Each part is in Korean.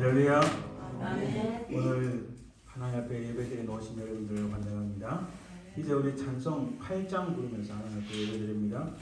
할렐루야. 아멘. 오늘 하나님 앞에 예배드리는 오신 여러분들을 환영합니다. 이제 우리 찬송 8장 부르면서 하나님 앞에 예배드립니다.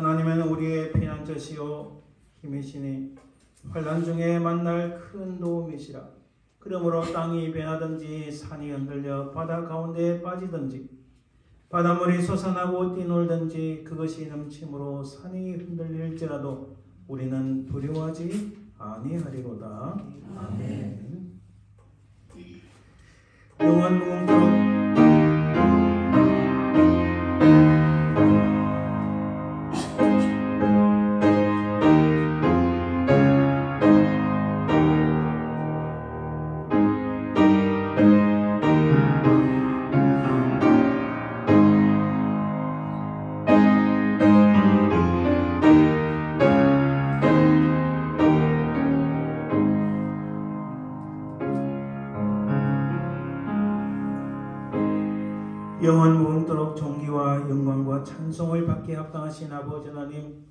하나님은 우리의 피난처시요 힘이시니 환난 중에 만날 큰 도움이시라. 그러므로 땅이 변하든지 산이 흔들려 바다 가운데에 빠지든지 바닷물이 솟아나고 뛰놀든지 그것이 넘침으로 산이 흔들릴지라도 우리는 두려워하지 아니하리로다. 아멘. 영원 무궁토록 영원 무궁토록 존귀와 영광과 찬송을 받게 합당하신 아버지 하나님,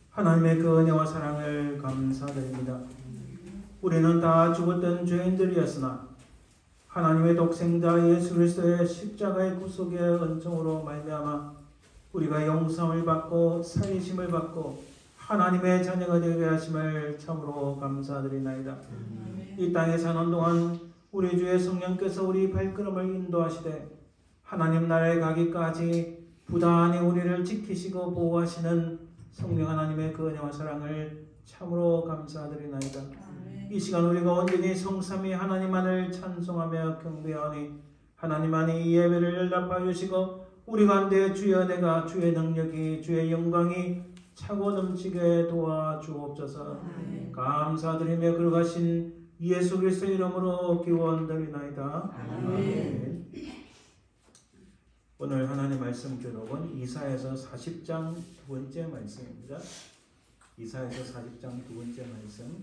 하나님의 그 은혜와 사랑을 감사드립니다. 우리는 다 죽었던 죄인들이었으나 하나님의 독생자 예수 그리스도의 십자가의 구속의 은총으로 말미암아 우리가 영생을 받고 살리심을 받고 하나님의 자녀가 되게 하심을 참으로 감사드리나이다. 이 땅에 사는 동안 우리 주의 성령께서 우리 발걸음을 인도하시되 하나님 나라에 가기까지 부단히 우리를 지키시고 보호하시는 성령 하나님의 그 은혜와 사랑을 참으로 감사드리나이다. 이 시간 우리가 온전히 성삼위 하나님만을 찬송하며 경배하니 하나님만이 이 예배를 연락하여 주시고 우리 가운데 주여 내가 주의 능력이 주의 영광이 차고 넘치게 도와주옵소서. 감사드리며 걸어가신 예수 그리스도의 이름으로 기원드리나이다. 아멘. 오늘 하나님 말씀 교독은 이사야서 40장 두 번째 말씀입니다. 이사야서 40장 두 번째 말씀.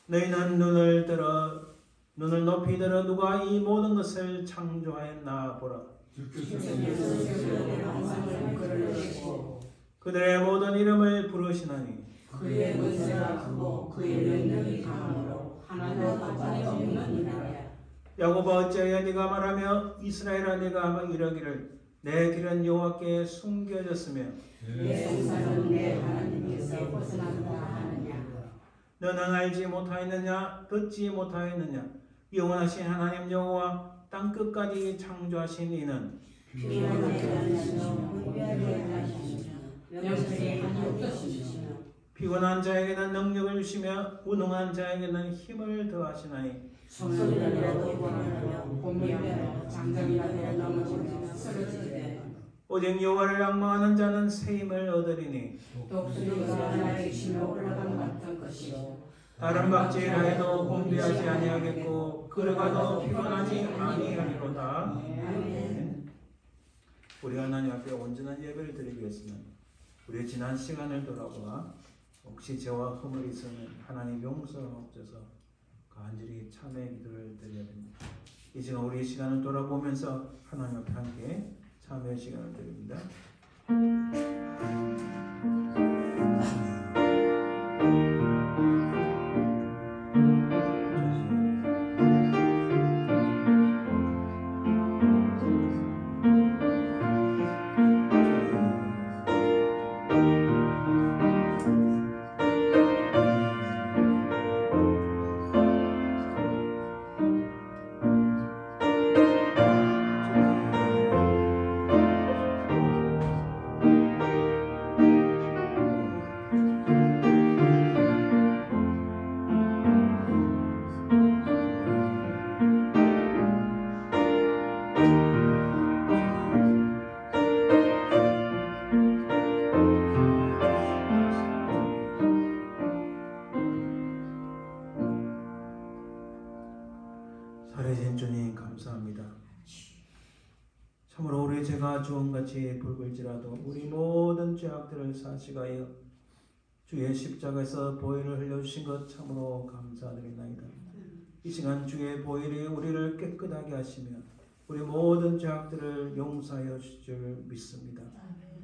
너희는 눈을 높이 들어 누가 이 모든 것을 창조하였나 보라. 그들의 모든 이름을 부르시나니 그의 권세가 크고 그의 능력이 강하므로 하나도 바탕이 없는 이나라. 야곱아 어찌하여 네가 말하며 이스라엘아 네가 이르기를 내 길은 여호와께 숨겨졌으며 내 생사는 내 하나님께서 벗어난다 하느냐. 너는 알지 못하였느냐 듣지 못하였느냐. 영원하신 하나님 여호와 땅끝까지 창조하신 이는 피곤한 자에게는 능력을 주시며 무능한 자에게는 힘을 더하시나니 손이라도 권하며 봄이라도 장장이라도 넘어지며 쓰러지되 오직 여호와를 앙망하는 자는 새 힘을 얻으리니 독수리가 하나의 치며 올라간 같은 것이요 다른 박제라 해도 곤비하지 아니하겠고 걸어가도 피곤하지 아니하리로다. 아멘. 우리 하나님 앞에 온전한 예배를 드리기 위해서는 우리의 지난 시간을 돌아보아 혹시 죄와 허물이 있으면 하나님 용서하옵소서 간절히 참회의 기도를 드려야 됩니다. 이 시간 우리 시간을 돌아보면서 하나님 앞에 함께 참회의 시간을 드립니다. 참으로 우리 죄가 주홍같이 붉을지라도 우리 모든 죄악들을 사시가여 주의 십자가에서 보혈을 흘려주신 것 참으로 감사드리나이다. 이 시간 주의 보혈이 우리를 깨끗하게 하시며 우리 모든 죄악들을 용서하여 주실 줄 믿습니다.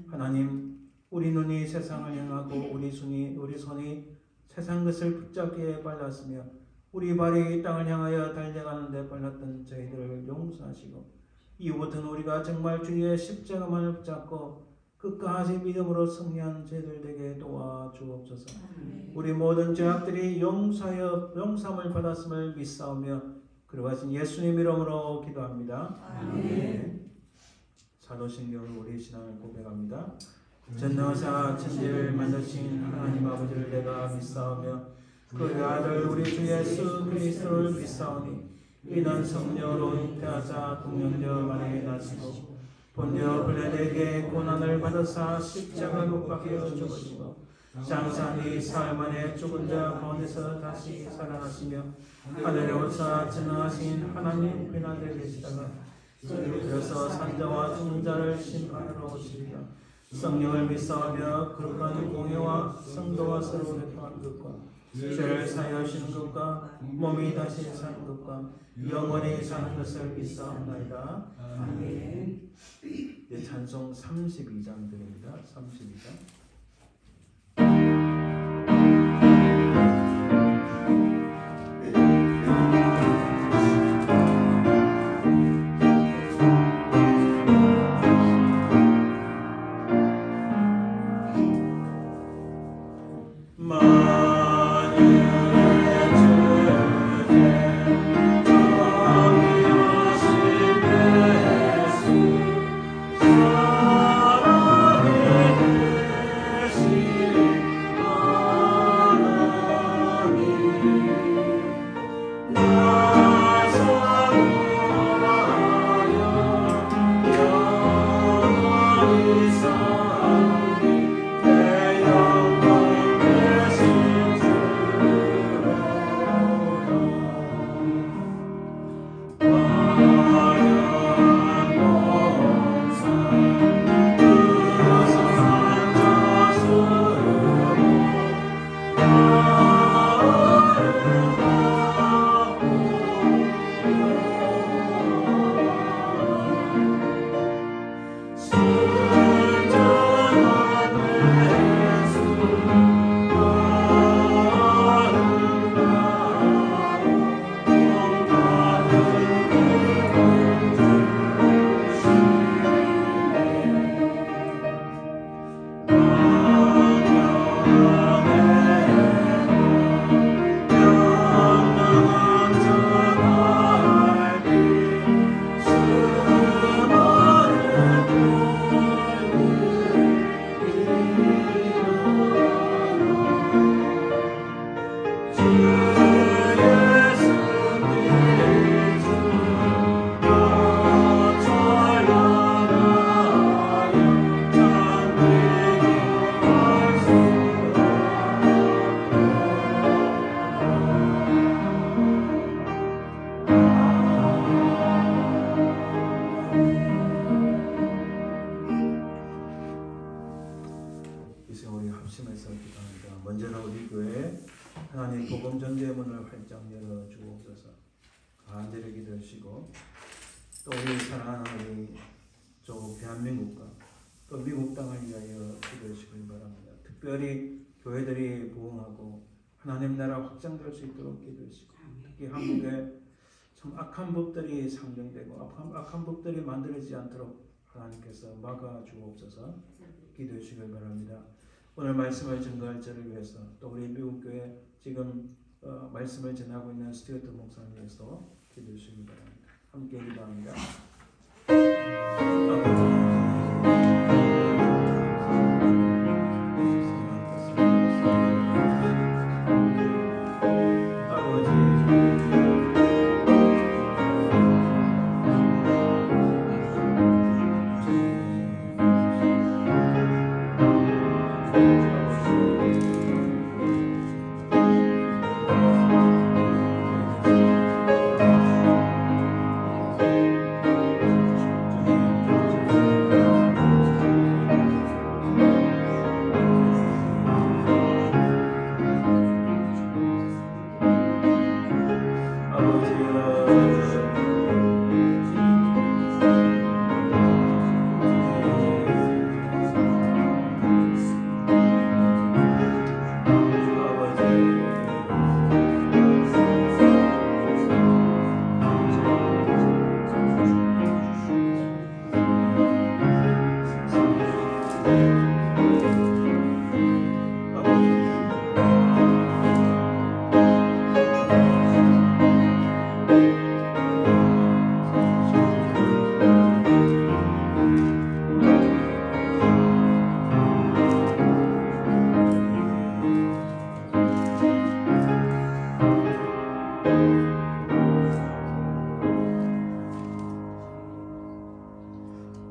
하나님, 우리 눈이 세상을 향하고 우리 손이 세상 것을 붙잡기에 빨랐으며 우리 발이 이 땅을 향하여 달려가는 데 빨랐던 저희들을 용서하시고 이후부터는 우리가 정말 주의 십자가만을 붙잡고 끝까지 믿음으로 승리한 저희들 되게 도와주옵소서. 우리 모든 죄악들이 용서함을 받았음을 믿사오며 그러하신 예수님 이름으로 기도합니다. 아멘. 사도신경으로 우리 신앙을 고백합니다. 전능하사 천지를 만드신 하나님 아버지를 내가 믿사오며 그의 아들 우리 주 예수 그리스도를 믿사오니 이는 성령으로 잉태하사 동령녀 마리아에 나시고 본디오 빌라도에게 고난을 받으사 십자가 못 박혀 죽으시고 장사니 사흘 만에 죽은 자 가운데서 다시 살아나시며 하늘에 오사 전능하신 하나님 편안에 계시다가 그래서 산자와 죽은 자를 심판하러 오시리라. 성령을 믿사오며 거룩한 공회와 성도와 서로 대통하는 것과 죄를 사하여 주시는 것과 몸이 다시 사는 것과 영원히 사는 것을 믿사옵나이다. 아멘. 네, 찬송 32장 드립니다. 32장. 하나님 복음 전개의 문을 활짝 열어 주옵소서. 간절히 기도하시고 또 우리 사랑하는 우리 저 대한민국과 또 미국 땅을 위하여 기도하시길 바랍니다. 특별히 교회들이 부흥하고 하나님 나라 확장될 수 있도록 기도하시고 특히 한국에 참 악한 법들이 상정되고 악한 법들이 만들어지지 않도록 하나님께서 막아 주옵소서. 기도하시길 바랍니다. 오늘 말씀을 증거할 저를 위해서 또 우리 미국 교회 지금 말씀을 전하고 있는 스튜어트 목사님 위해서 기도해 주시기 바랍니다. 함께 기도합니다.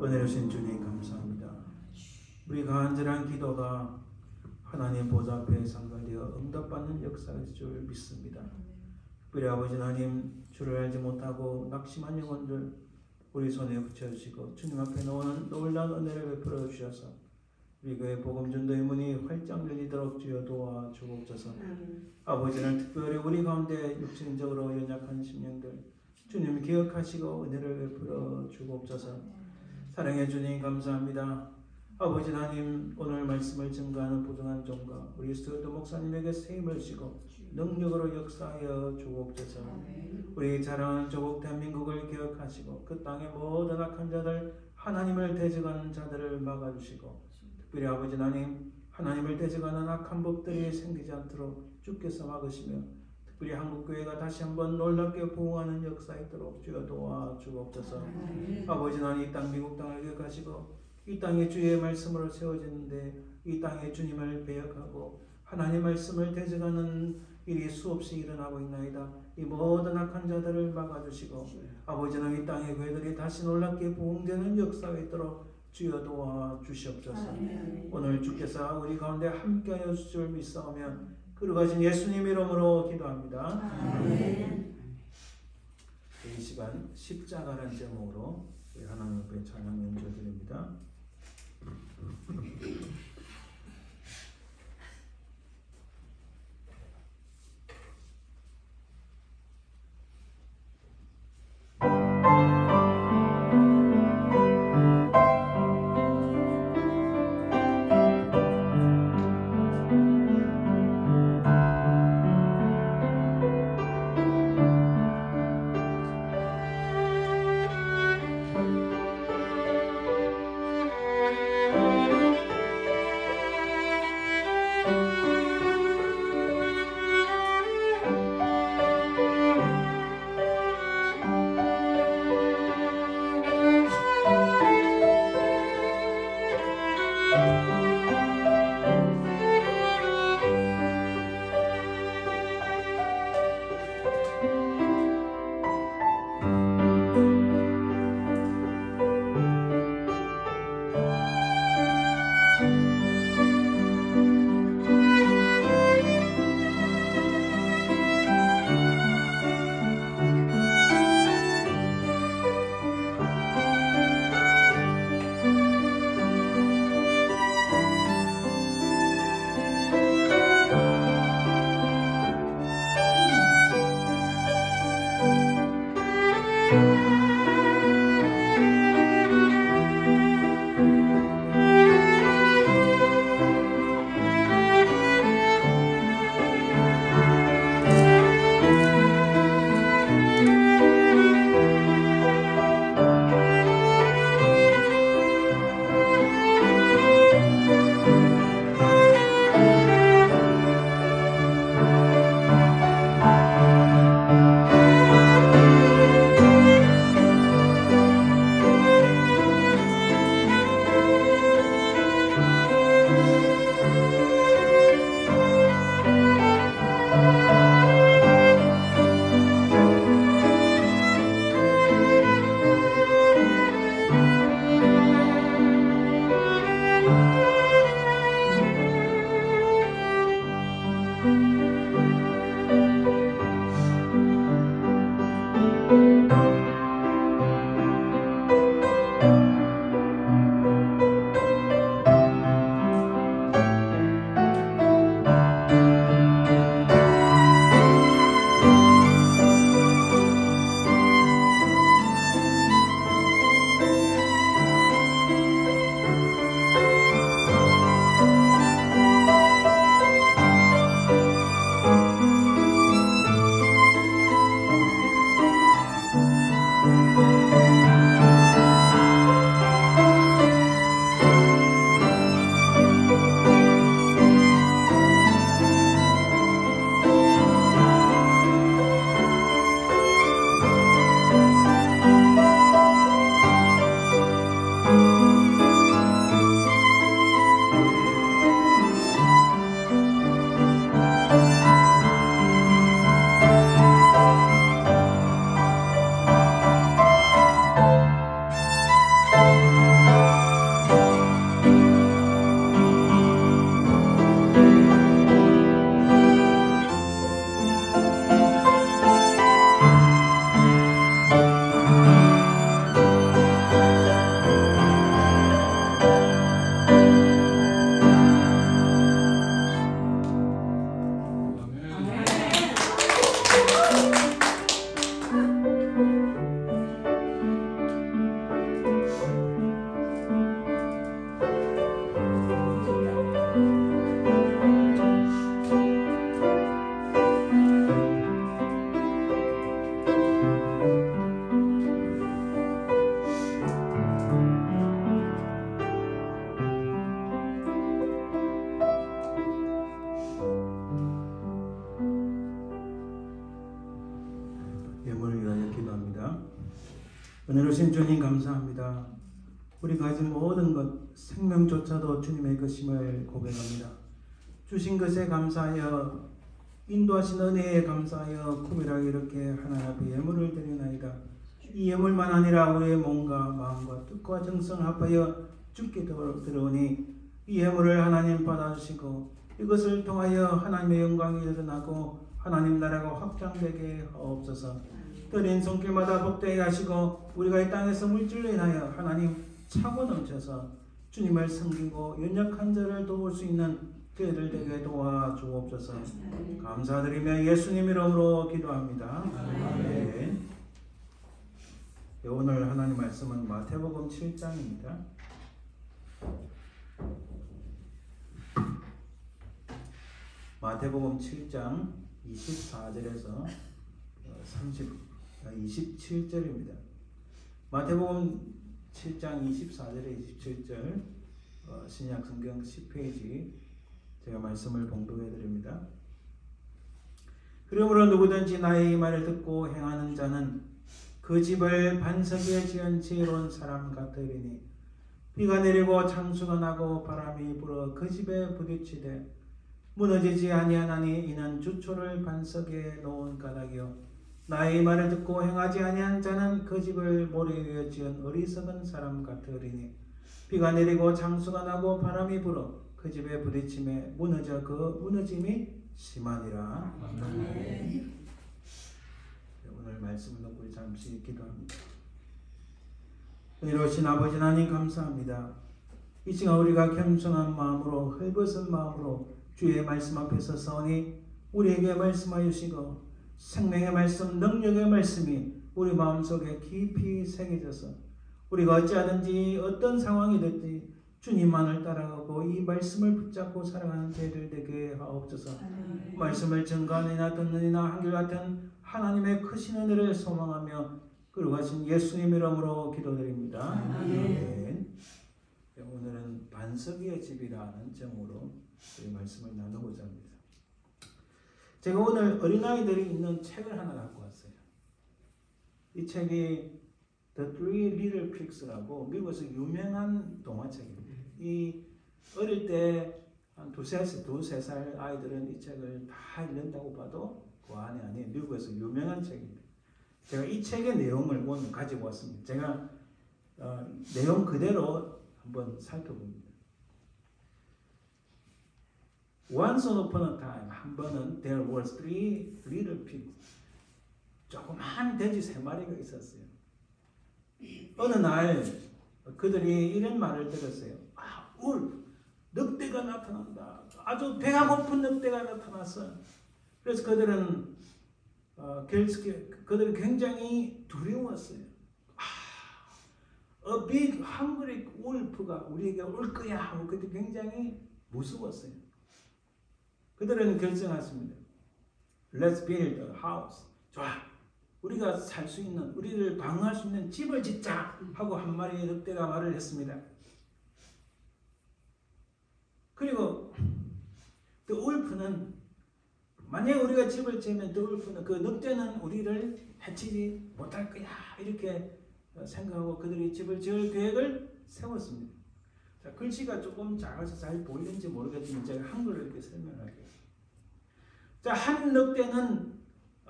은혜로 신 주님 감사합니다. 우리 간절한 기도가 하나님 보좌 앞에 상달되어 응답받는 역사일 줄 믿습니다. 특별히 아버지 하나님, 주를 알지 못하고 낙심한 영혼들 우리 손에 붙여주시고 주님 앞에 놓는 놀라운 은혜를 베풀어 주셔서 우리 교회 복음 전도의 문이 활짝 열리도록 주여 도와 주옵소서. 아버지는 특별히 우리 가운데 육신적으로 연약한 심령들 주님 기억하시고 은혜를 베풀어 주옵소서. 사랑해 주님 감사합니다. 아버지 하나님, 오늘 말씀을 증거하는 부정한 종과 우리 스튜어드 목사님에게 세임을 주시고 능력으로 역사하여 주옵소서. 우리 자랑하는 조국 대한민국을 기억하시고 그 땅의 모든 악한 자들, 하나님을 대적하는 자들을 막아주시고 특별히 아버지 하나님, 하나님을 대적하는 악한 법들이 생기지 않도록 주께서 막으시며 특별히 한국교회가 다시 한번 놀랍게 부흥하는 역사에 있도록 주여 도와 주옵소서. 아버지 하나님, 이 땅 미국 땅을 기억하시고 이 땅에 주의 말씀으로 세워지는데 이 땅에 주님을 배역하고 하나님 말씀을 대적하는 일이 수없이 일어나고 있나이다. 이 모든 악한 자들을 막아주시고 아버지는 이 땅의 교회들이 다시 놀랍게 부흥되는 역사가 있도록 주여 도와 주시옵소서. 오늘 주께서 우리 가운데 함께하여 주실 줄 믿사오며 그러가신 예수님 이름으로 기도합니다. 이 시간 십자가라는 제목으로 하나님 앞에 찬양 연주 드립니다. 예물을 위하여 기도합니다. 은혜로우신 주님 감사합니다. 우리가 가진 모든 것 생명조차도 주님의 것임을 고백합니다. 주신 것에 감사하여 인도하신 은혜에 감사하여 구별하게 이렇게 하나님 앞에 예물을 드리나이다. 이 예물만 아니라 우리의 몸과 마음과 뜻과 정성을 합하여 주께 드러오니 이 예물을 하나님 받아주시고 이것을 통하여 하나님의 영광이 드러나고 하나님 나라가 확장되게 하옵소서. 떨인 손길마다 복되게 하시고 우리가 이 땅에서 물질로 인하여 하나님 차고 넘쳐서 주님을 섬기고 연약한 자를 도울 수 있는 저희들 되게 도와주옵소서. 감사드리며 예수님 이름으로 기도합니다. 아멘. 오늘 하나님 말씀은 마태복음 7장입니다. 마태복음 7장 24절에서 27절입니다. 마태복음 7장 24절에 27절 신약성경 10페이지 제가 말씀을 봉독해 드립니다. 그러므로 누구든지 나의 이 말을 듣고 행하는 자는 그 집을 반석에 지은 지혜로운 사람 같으리니 비가 내리고 창수가 나고 바람이 불어 그 집에 부딪히되 무너지지 아니하나니 이는 주초를 반석에 놓은 까닭이요 나의 말을 듣고 행하지 아니한 자는 그 집을 모래 위에 지은 어리석은 사람 같으리니 비가 내리고 창수가 나고 바람이 불어 그 집에 부딪힘에 무너져 그 무너짐이 심하니라. 아멘. 오늘 말씀을 듣고 우리 잠시 기도합니다. 은혜로우신 아버지 하나님 감사합니다. 이 시간 우리가 겸손한 마음으로 헐벗은 마음으로 주의 말씀 앞에 서서니 우리에게 말씀하여 주시고 생명의 말씀, 능력의 말씀이 우리 마음속에 깊이 새겨져서 우리가 어찌하든지 어떤 상황이 됐든지 주님만을 따라가고 이 말씀을 붙잡고 살아가는 저희들 되게 하옵소서. 말씀을 증거하느냐 듣느냐 한결같은 하나님의 크신 은혜를 소망하며 그러가신 예수님 이름으로 기도드립니다. 아멘. 오늘은 반석 위의 집이라는 제목으로 이 말씀을 나누고자 합니다. 제가 오늘 어린아이들이 있는 책을 하나 갖고 왔어요. 이 책이 The Three Little Pigs라고 미국에서 유명한 동화책입니다. 이 어릴 때 한 두세 살 아이들은 이 책을 다 읽는다고 봐도 과언이 아니에요. 미국에서 유명한 책입니다. 제가 이 책의 내용을 오늘 가지고 왔습니다. 제가 내용 그대로 한번 살펴봅니다. Once upon a time, 한 번은 there were three little pigs. 조그만 돼지 세 마리가 있었어요. 어느 날 그들이 이런 말을 들었어요. 늑대가 나타난다. 아주 배가 고픈 늑대가 나타났어. 그래서 그들은 굉장히 두려웠어요. A big hungry wolf가 우리에게 올 거야 하고 그들 굉장히 무서웠어요. 그들은 결정했습니다. Let's build a house. 좋아. 우리가 살 수 있는, 우리를 방어할 수 있는 집을 짓자 하고 한 마리의 늑대가 말을 했습니다. 그리고 The wolf는 만약에 우리가 집을 지으면 The wolf는 그 늑대는 우리를 해치지 못할 거야 이렇게 생각하고 그들이 집을 지을 계획을 세웠습니다. 자, 글씨가 조금 작아서 잘 보이는지 모르겠지만 제가 한글로 이렇게 설명할게요. 자, 한 늑대는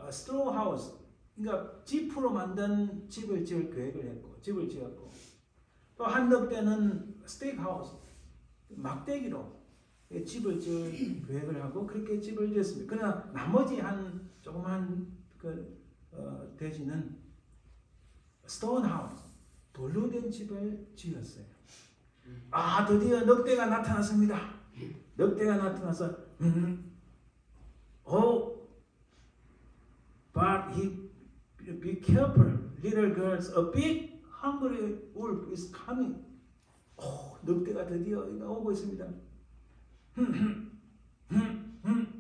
straw house, 그러니까 지프로 만든 집을 지을 계획을 했고, 집을 지었고, 또 한 늑대는 스테이크하우스, 막대기로 집을 지을 계획을 하고 그렇게 집을 지었습니다. 그러나 나머지 한 조그만 돼지는 스톤하우스, 돌로 된 집을 지었어요. 아, 드디어 늑대가 나타났습니다. 늑대가 나타나서 but be careful, little girls, a big hungry wolf is coming. 늑대가 드디어 오고 있습니다.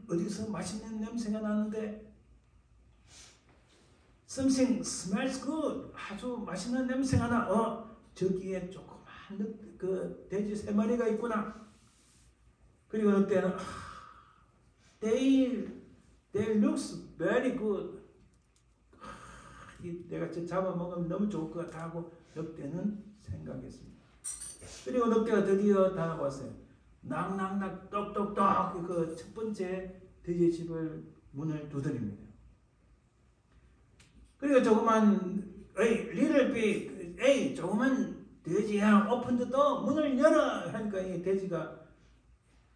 어디서 맛있는 냄새가 나는데 something smells good. 아주 맛있는 냄새가 나. 저기에 조그만 그 돼지 3마리가 있구나. 그리고 늑대는 they looks very good. 내가 잡아먹으면 너무 좋을 것 같아 하고 늑대는 생각했습니다. 그리고 늑대가 드디어 다가왔어요. 낙낙낙 똑똑똑 그 첫 번째 돼지 집을 문을 두드립니다. 그리고 조그만 little pig, 조그만 돼지야, open the door, 문을 열어 하니까 이 돼지가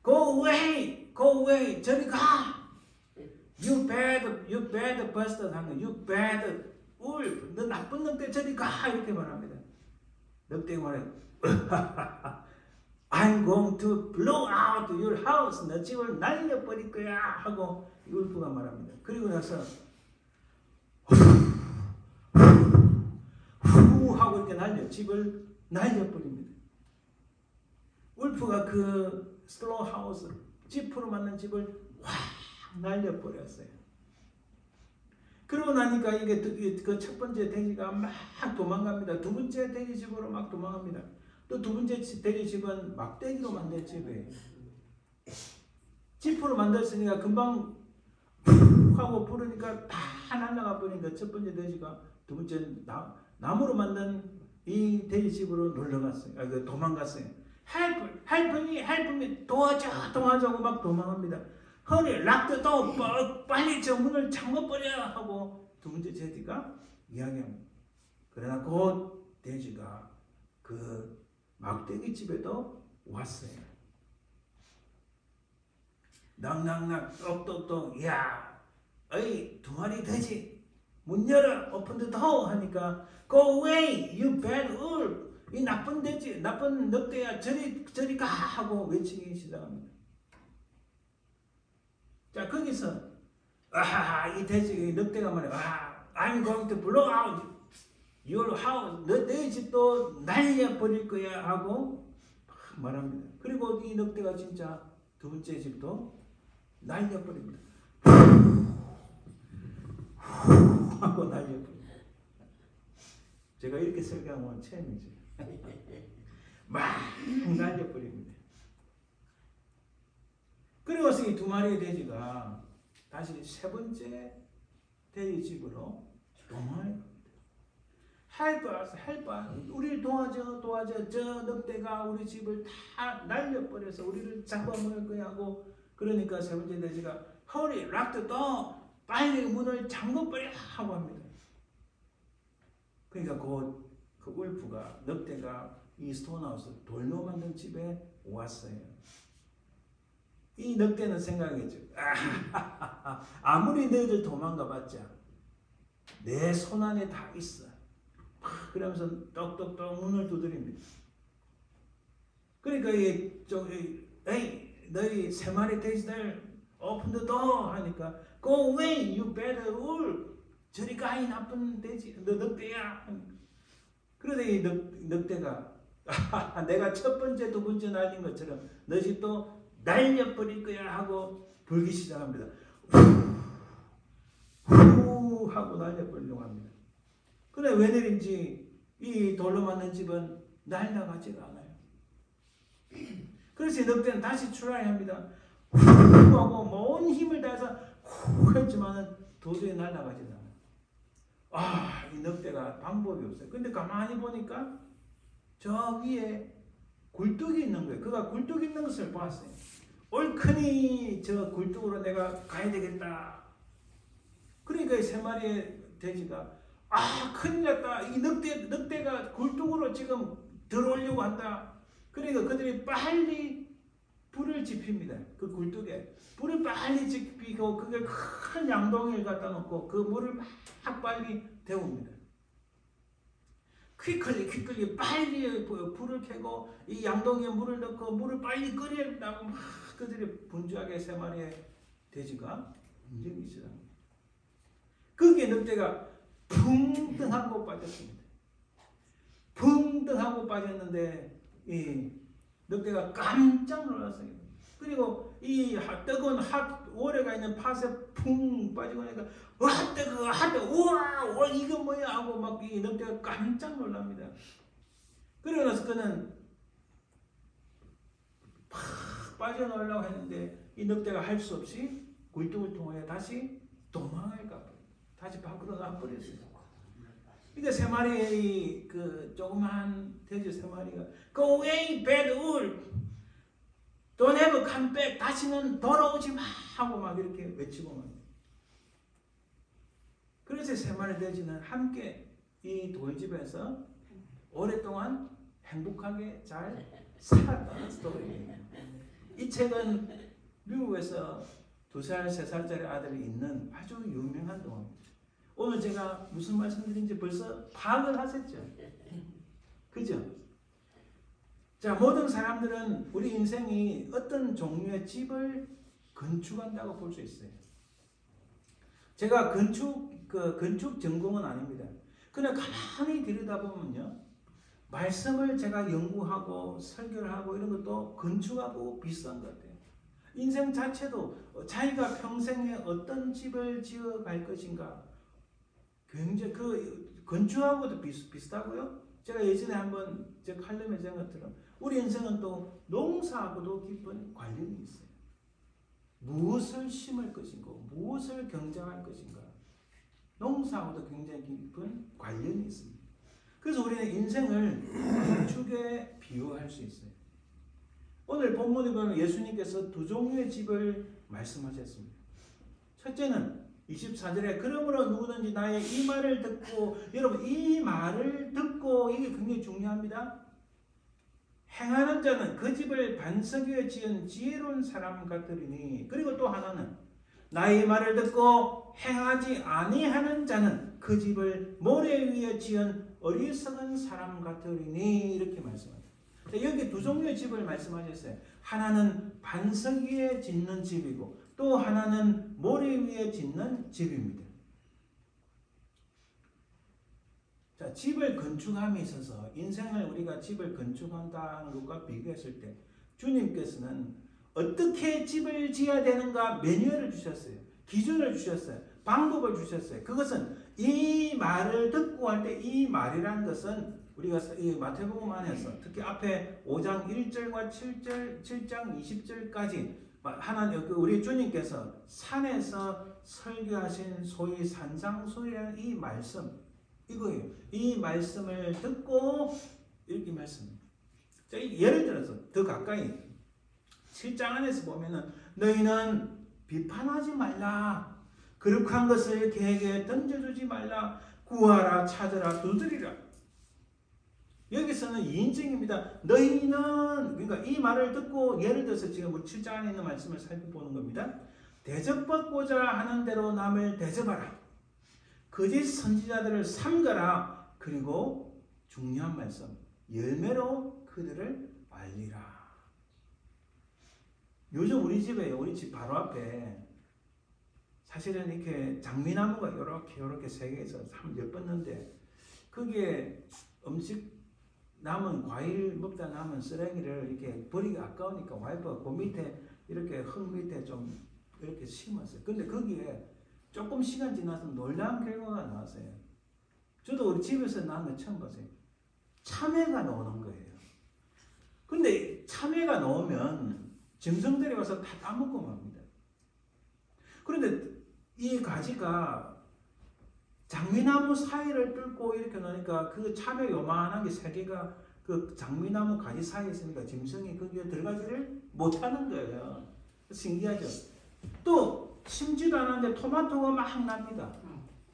go away, 저리 가. You bad bastard 하는 you bad wolf, 너 나쁜 늑대 저리 가 이렇게 말합니다. 늑대가 말해요. I'm going to blow out your house. 너 집을 날려버릴 거야 하고 울프가 말합니다. 그리고 나서 후 하고 이렇게 집을 날려버립니다. 울프가 그 슬로우 하우스, 지프로 만든 집을 확 날려버렸어요. 그러고 나니까 이게 그 첫 번째 돼지가 막 도망갑니다. 두 번째 돼지 집으로 막 도망갑니다. 또 두 번째 돼지 집은 막대기로 만든 집이에요. 지프로 만들었으니까 금방 푹 하고 부르니까 다 날아가 버리니까 첫 번째 돼지가 두 번째 나무로 만든 이 돼지 집으로 놀러갔어요. 도망갔어요. help me, 도와줘 막 도망갑니다. Hurry, lock the door, 빨리 저 문을 잠궈버려 하고 두 번째 돼지가 이야기합니다. 그러나 곧 돼지가 그 막대기 집에도 왔어요. 낙낙낙 똑똑똑, 야, 두 마리 돼지 문 열어, open the door 하니까 go away, you bad wolf, 이 나쁜 돼지, 나쁜 늑대야, 저리 가 하고 외치기 시작합니다. 자, 거기서 이 돼지, 늑대가 말해, I'm going to blow out your house, 내 집도 날려버릴 거야 하고 말합니다. 그리고 이 늑대가 진짜 두 번째 집도 날려버립니다. 하고 날려버립니다. 제가 이렇게 설교하면 처음이죠. 막 날려버립니다. 그리고서 이 두 마리의 돼지가 다시 세 번째 돼지 집으로 도망을 갑니다. help us, 우리를 도와줘. 저 늑대가 우리 집을 다 날려버려서 우리를 잡아먹을 거야 하고 그러니까 세 번째 돼지가 hurry, lock the door, 빨리 문을 잠궈버려 하고 합니다. 그러니까 그 울프가 늑대가 이 스톤하우스 돌로 만든 집에 왔어요. 이 늑대는 생각했죠. 아무리 너희들 도망가봤자 내 손 안에 다 있어. 그러면서 똑똑똑 문을 두드립니다. 그러니까 너희 세 마리 돼지들 open the door 하니까 go away, you bad wolf. 저리 가, 이 나쁜 돼지, 너 늑대야. 그러다 이 늑대가 내가 첫 번째, 두 번째 날린 것처럼 너 집도 날려버릴 거야 하고 불기 시작합니다. 후 하고 날려버리려고 합니다. 그래 웬일인지 이 돌로 만든 집은 날아가지가 않아요. 그래서 늑대는 다시 트라이합니다. 후 하고 온 힘을 다해서 후 했지만은 도저히 날아가지 않아요. 이 늑대가 방법이 없어요. 근데 가만히 보니까 저 위에 굴뚝이 있는 거예요. 그가 굴뚝 있는 것을 봤어요. 얼큰이 저 굴뚝으로 내가 가야 되겠다. 그러니까 이 세 마리의 돼지가 큰일 났다. 이 늑대가 굴뚝으로 지금 들어오려고 한다. 그러니까 그들이 빨리 불을 지핍니다. 그 굴뚝에 불을 빨리 지피고 그게 큰 양동이를 갖다 놓고 그 물을 막 빨리 데웁니다. 퀵클리 빨리 불을 켜고 이 양동이에 물을 넣고 물을 빨리 끓여다고 막 그들이 분주하게 3마리의 돼지가 움직이시다. 거기에 늑대가 붕등하고 빠졌습니다. 붕등하고 빠졌는데 이 늑대가 깜짝 놀랐어요. 그리고 이 뜨거운 오래가 있는 팥에 붕 빠지고 나니까 와 뜨거워 우와 이거 뭐야 하고 막 이 늑대가 깜짝 놀랍니다. 그러고 나서 그는 팍 빠져나오려고 했는데 이 늑대가 할 수 없이 굴뚝을 통해 다시 도망을 가버려요. 다시 밖으로 나와버렸어요. 그러니까 3마리의 그 조그만 돼지 3마리가 Go away bad wolf, don't ever come back, 다시는 돌아오지 마 하고 막 이렇게 외치고 막. 그래서 3마리 돼지는 함께 이 돌집에서 오랫동안 행복하게 잘 살았다는 스토리예요. 이 책은 미국에서 2살, 3살짜리 아들이 있는 아주 유명한 동화입니다. 오늘 제가 무슨 말씀드린지 벌써 파악을 하셨죠? 그죠? 자, 모든 사람들은 우리 인생이 어떤 종류의 집을 건축한다고 볼 수 있어요. 제가 건축 전공은 아닙니다. 그냥 가만히 들여다보면요. 말씀을 제가 연구하고 설교를 하고 이런 것도 건축하고 비슷한 것 같아요. 인생 자체도 자기가 평생에 어떤 집을 지어갈 것인가 굉장히 그 건축하고도 비슷하고요. 제가 예전에 한번 제 칼럼에 쓴 것처럼 우리 인생은 또 농사하고도 깊은 관련이 있어요. 무엇을 심을 것인가, 무엇을 경작할 것인가. 농사하고도 굉장히 깊은 관련이 있습니다. 그래서 우리는 인생을 건축에 비유할 수 있어요. 오늘 본문에 보면 예수님께서 2종류의 집을 말씀하셨습니다. 첫째는 24절에 그러므로 누구든지 나의 이 말을 듣고, 여러분 이 말을 듣고 이게 굉장히 중요합니다. 행하는 자는 그 집을 반석 위에 지은 지혜로운 사람 같으리니, 그리고 또 하나는 나의 말을 듣고 행하지 아니하는 자는 그 집을 모래 위에 지은 어리석은 사람 같으리니, 이렇게 말씀합니다. 여기 2종류의 집을 말씀하셨어요. 하나는 반석 위에 짓는 집이고 또 하나는 모래 위에 짓는 집입니다. 자, 집을 건축함에 있어서 인생을 우리가 집을 건축한다는 것과 비교했을 때 주님께서는 어떻게 집을 지어야 되는가 매뉴얼을 주셨어요. 기준을 주셨어요. 방법을 주셨어요. 그것은 이 말을 듣고 할 때 이 말이라는 것은 우리가 이 마태복음 안에서 특히 앞에 5장 1절과 7장 20절까지 하나님 우리 주님께서 산에서 설교하신 소위 산상수훈이라는 이 말씀 이거예요. 이 말씀을 듣고 이렇게 말씀입니다. 자, 예를 들어서 더 가까이 7장 안에서 보면은 너희는 비판하지 말라. 거룩한 것을 개에게 던져주지 말라. 구하라 찾으라 두드리라. 여기서는 2인칭입니다. 너희는, 그러니까 이 말을 듣고 예를 들어서 지금 7장 안에 있는 말씀을 살펴보는 겁니다. 대접받고자 하는 대로 남을 대접하라. 거짓 선지자들을 삼가라. 그리고 중요한 말씀, 열매로 그들을 알리라. 요즘 우리 집에요. 우리 집 바로 앞에 사실은 이렇게 장미나무가 이렇게 세 개에서 참 예뻤는데 거기에 음식 남은 과일 먹다 남은 쓰레기를 이렇게 버리기 아까우니까 와이프가 그 밑에 이렇게 흙 밑에 좀 이렇게 심었어요. 근데 거기에 조금 시간 지나서 놀라운 결과가 나왔어요. 저도 우리 집에서 나온 거 처음 봤어요. 참외가 나오는 거예요. 근데 참외가 나오면 짐승들이 와서 다 따먹고 맙니다. 그런데 이 가지가 장미나무 사이를 뚫고 이렇게 놓으니까 그 참외 요만한 게 3개가 그 장미나무 가지 사이에 있으니까 짐승이 거기에 들어가지를 못하는 거예요. 신기하죠? 또 심지도 않았는데 토마토가 막 납니다.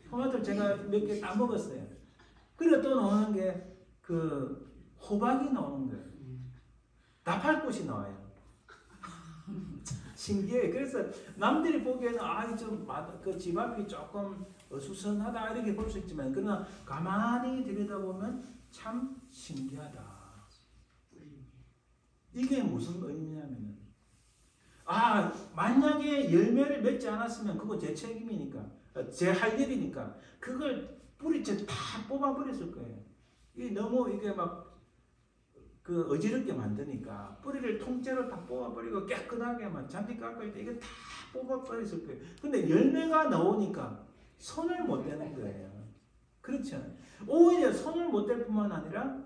토마토를 제가 몇 개 따먹었어요. 그리고 또 나오는 게 그 호박이 나오는 거예요. 나팔꽃이 나와요. 신기해. 그래서 남들이 보기에는 그 집 앞이 조금 어수선하다 이렇게 볼 수 있지만 그러나 가만히 들여다보면 참 신기하다. 이게 무슨 의미냐면은 만약에 열매를 맺지 않았으면 그거 제 책임이니까 제 할 일이니까 그걸 뿌리채 다 뽑아버렸을 거예요. 너무 이게 막 그 어지럽게 만드니까 뿌리를 통째로 다 뽑아버리고 깨끗하게 막 잔디 깎을 때 이게 다 뽑아버렸을 거예요. 근데 열매가 나오니까 손을 못 대는 거예요. 그렇죠? 오히려 손을 못 댈 뿐만 아니라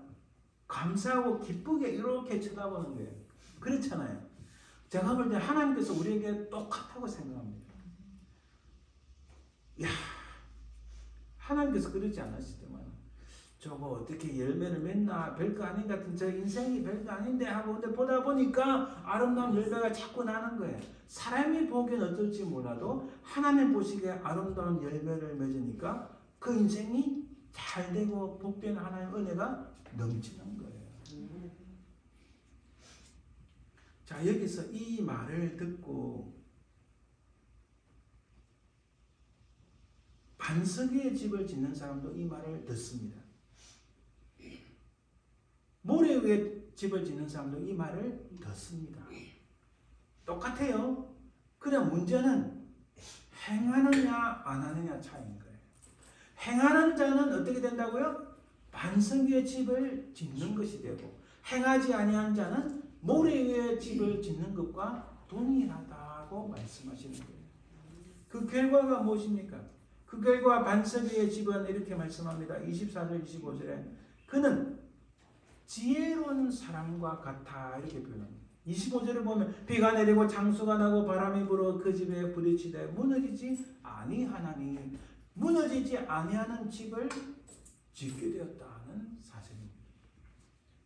감사하고 기쁘게 이렇게 쳐다보는 거예요. 그렇잖아요. 제가 볼 때 하나님께서 우리에게 똑같다고 생각합니다. 야, 하나님께서 그러지 않으시더만 저거 어떻게 열매를 맺나 별거 아닌 것 같은 저 인생이 별거 아닌데 하고 근데 보다 보니까 아름다운 열매가 자꾸 나는 거예요. 사람이 보기엔 어떨지 몰라도 하나님 보시기에 아름다운 열매를 맺으니까 그 인생이 잘 되고 복된 하나님의 은혜가 넘치는 거예요. 자, 여기서 이 말을 듣고 반석 위에 집을 짓는 사람도 이 말을 듣습니다. 모래 위에 집을 짓는 사람도 이 말을 듣습니다. 똑같아요. 그냥 문제는 행하느냐 안 하느냐 차이인 거예요. 행하는 자는 어떻게 된다고요? 반석 위에 집을 짓는 것이 되고 행하지 아니한 자는 모래 위에 집을 짓는 것과 동일하다고 말씀하시는 거예요. 그 결과가 무엇입니까? 그 결과 반석 위의 집은 이렇게 말씀합니다. 24절 25절에 그는 지혜로운 사람과 같아 이렇게 표현합니다. 25절을 보면 비가 내리고 장수가 나고 바람이 불어 그 집에 부딪히되 무너지지 아니하나니 무너지지 아니하는 집을 짓게 되었다는 사실입니다.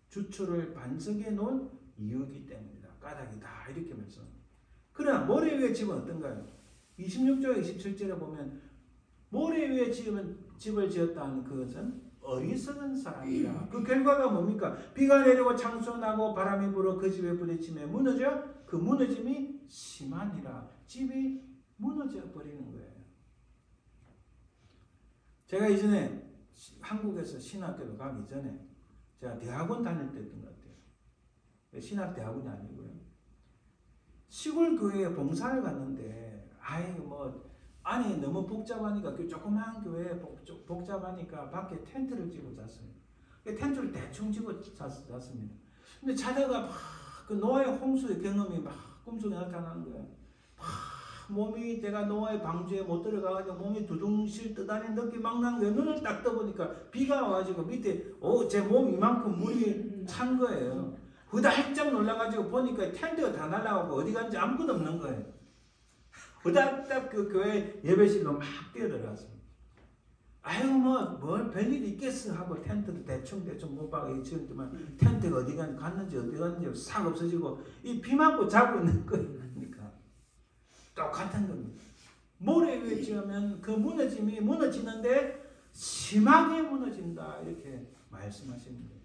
주초를 반석에 놓은 이유이기 때문이다. 까닭이다 이렇게 말씀합니다. 그러나 모래 위의 집은 어떤가요? 26절 27절에 보면 모래 위에 집을 지었다는 그것은 어리석은 사람이다. 그 결과가 뭡니까? 비가 내리고 창수 나고 바람이 불어 그 집에 부딪히며 무너져 그 무너짐이 심하니라. 집이 무너져 버리는 거예요. 제가 이전에 한국에서 신학교를 가기 전에 제가 대학원 다닐 때 했던 것 같아요. 신학대학원이 아니고요. 시골 교회에 봉사를 갔는데 안이 너무 복잡하니까 그 조그마한 교회에 복잡하니까 밖에 텐트를 치고 잤어요. 텐트를 대충 치고 잤습니다. 근데 자다가 막 그 노아의 홍수의 경험이 막 꿈속에 나타나는 거예요. 몸이 제가 노아의 방주에 못 들어가가지고 몸이 두둥실 뜨다는 느낌 막 나는 거예요. 눈을 딱 떠보니까 비가 와가지고 밑에 제 몸 이만큼 물이 찬 거예요. 후달짝 놀라가지고 보니까 텐트가 다 날아가고 어디 간지 아무것도 없는 거예요. 후달딱 그 교회 예배실로 막 뛰어들어갔습니다. 뭘 별일 있겠어 하고 텐트도 대충 못 박아 지었지만 텐트가 어디 갔는지 싹 없어지고 이 비 맞고 자고 있는 거예요. 그러니까 똑같은 겁니다. 모래 위에 지으면 그 무너지는데 심하게 무너진다 이렇게 말씀하시는 거예요.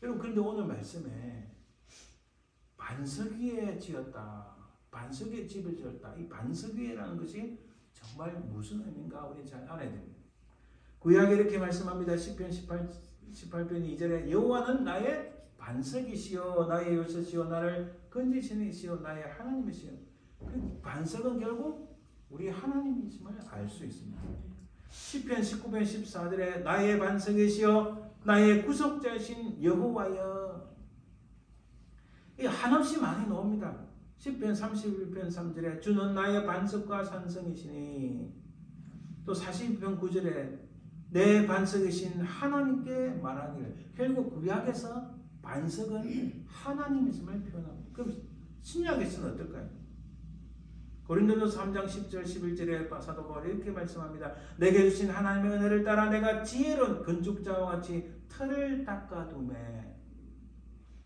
여러분 그런데 오늘 말씀에 반석 위에 지었다. 반석 위에 집을 지었다. 이 반석 위에라는 것이 정말 무슨 의미인가 우리 잘 알아야 됩니다. 구약에 이렇게 말씀합니다. 시편 18편 2절에 여호와는 나의 반석이시요 나의 요새시요 나를 건지시는 이시요 나의 하나님이시요. 그 반석은 결국 우리 하나님이심을 알 수 있습니다. 시편 19편 14절에 나의 반석이시요 나의 구속자이신 여호와여. 이 한없이 많이 나옵니다. 시편 31편 3절에 주는 나의 반석과 산성이시니 또 42편 9절에 내 반석이신 하나님께 말하기를. 결국 구약에서 반석은 하나님이심을 표현합니다. 그럼 신약에서는 어떨까요? 고린도전서 3장 10절 11절에 사도 바울이 이렇게 말씀합니다. 내게 주신 하나님의 은혜를 따라 내가 지혜로운 건축자와 같이 틀을 닦아두매.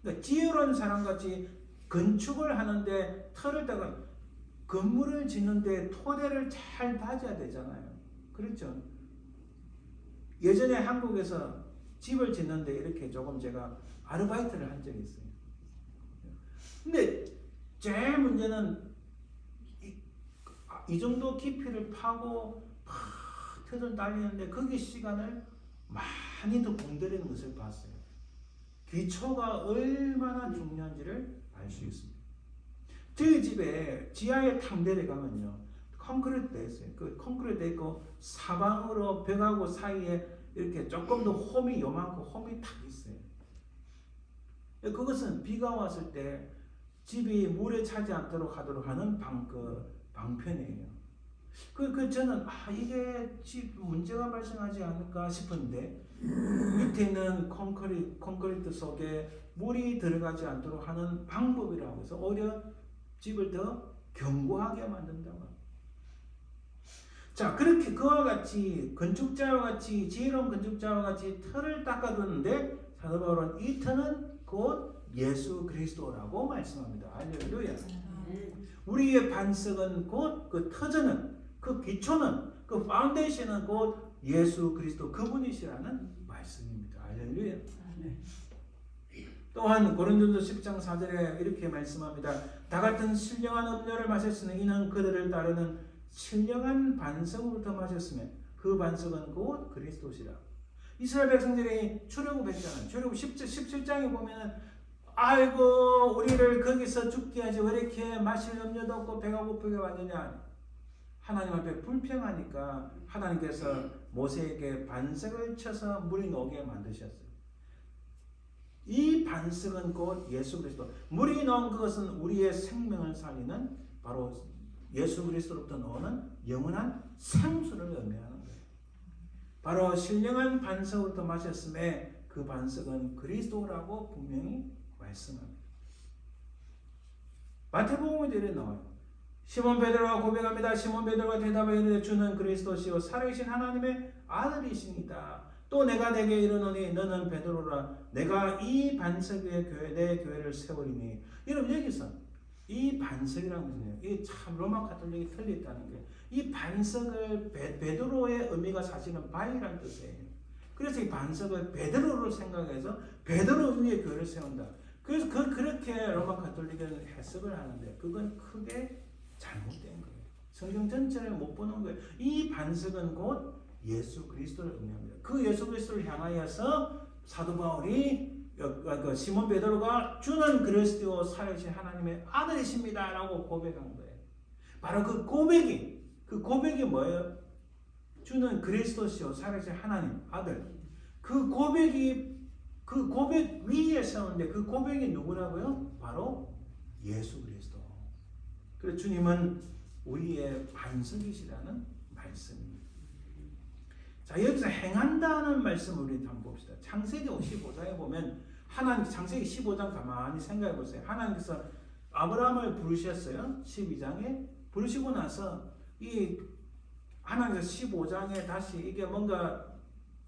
그러니까 지혜로운 사람같이 건축을 하는데 틀을 닦아 건물을 짓는데 토대를 잘 다져야 되잖아요. 그렇죠? 예전에 한국에서 집을 짓는데 이렇게 조금 제가 아르바이트를 한 적이 있어요. 근데 제일 문제는 이 정도 깊이를 파고 막 터전 달리는데 거기 시간을 많이 더 공들이는 것을 봤어요. 기초가 얼마나 중요한지를 알 수 있습니다. 저희 집에 지하에 탁 내려가면요, 콘크리트 돼 있어요. 그 콘크리트 돼 있고 사방으로 벽하고 사이에 이렇게 조금 더 홈이 요만큼 홈이 탁 있어요. 그것은 비가 왔을 때 집이 물에 차지 않도록 하도록 하는 방편이에요. 저는 이게 집 문제가 발생하지 않을까 싶은데 밑에 있는 콘크리트 속에 물이 들어가지 않도록 하는 방법이라고 해서 오히려 집을 더 견고하게 만든다고. 자, 그렇게 그와 같이 건축자와 같이 지혜로운 건축자와 같이 터를 닦아두는데 사도 바울은 이 터는 곧 예수 그리스도라고 말씀합니다. 할렐루야. 우리의 반석은 곧 그 터전은 그 기초는 그 파운데이션은 곧 예수 그리스도 그분이시라는 말씀입니다. 할렐루야. 또한 고린도서 10장 4절에 이렇게 말씀합니다. 다 같은 신령한 음료를 마셨으니 이는 그들을 따르는 신령한 반석으로부터 마셨으며 그 반석은 곧 그리스도시라. 이스라엘 백성들이 출애굽했잖아요. 출애굽 17장에 보면은 아이고 우리를 거기서 죽게 하지 왜 이렇게 마실 음료도 없고 배가 고프게 만드냐. 하나님 앞에 불평하니까 하나님께서 모세에게 반석을 쳐서 물이 녹게 만드셨어요. 이 반석은 곧 예수 그리스도. 물이 나온 그것은 우리의 생명을 살리는 바로 예수 그리스도로부터 나오는 영원한 생수를 의미하는 거예요. 바로 신령한 반석으로부터 마셨음에 그 반석은 그리스도라고 분명히 말씀합니다. 마태복음에 이래 나와요. 시몬 베드로가 고백합니다. 시몬 베드로가 대답하여 이르되 주는 그리스도시요 살아계신 하나님의 아들이시니이다. 또 내가 내게 이르노니 너는 베드로라. 내가 이 반석 위에 내 교회를 세우리니. 여러분 여기서 이 반석이라는 것은요. 이게 참 로마 가톨릭이 틀렸다는 게 이 반석을 베드로의 의미가 사실은 바위라는 뜻이에요. 그래서 이 반석을 베드로를 생각해서 베드로 위에 교회를 세운다. 그래서 그렇게 로마 가톨릭은 해석을 하는데 그건 크게 잘못된 거예요. 성경 전체를 못 보는 거예요. 이 반석은 곧 예수 그리스도를 의미합니다. 그 예수 그리스도를 향하여서 사도 바울이 시몬 베드로가 주는 그리스도 살아계신 하나님의 아들이십니다 라고 고백한 거예요. 바로 그 고백이 뭐예요? 주는 그리스도시요 살아계신 하나님 아들. 그 고백 위에 세우는데 그 고백이 누구라고요? 바로 예수 그리스도. 그래서 주님은 우리의 반석이시라는 말씀입니다. 자, 여기서 행한다는 말씀을 우리 한번 봅시다. 창세기 15장에 보면 창세기 15장 가만히 생각해 보세요. 하나님께서 아브라함을 부르셨어요. 12장에 부르시고 나서 이 하나님께서 15장에 다시 이게 뭔가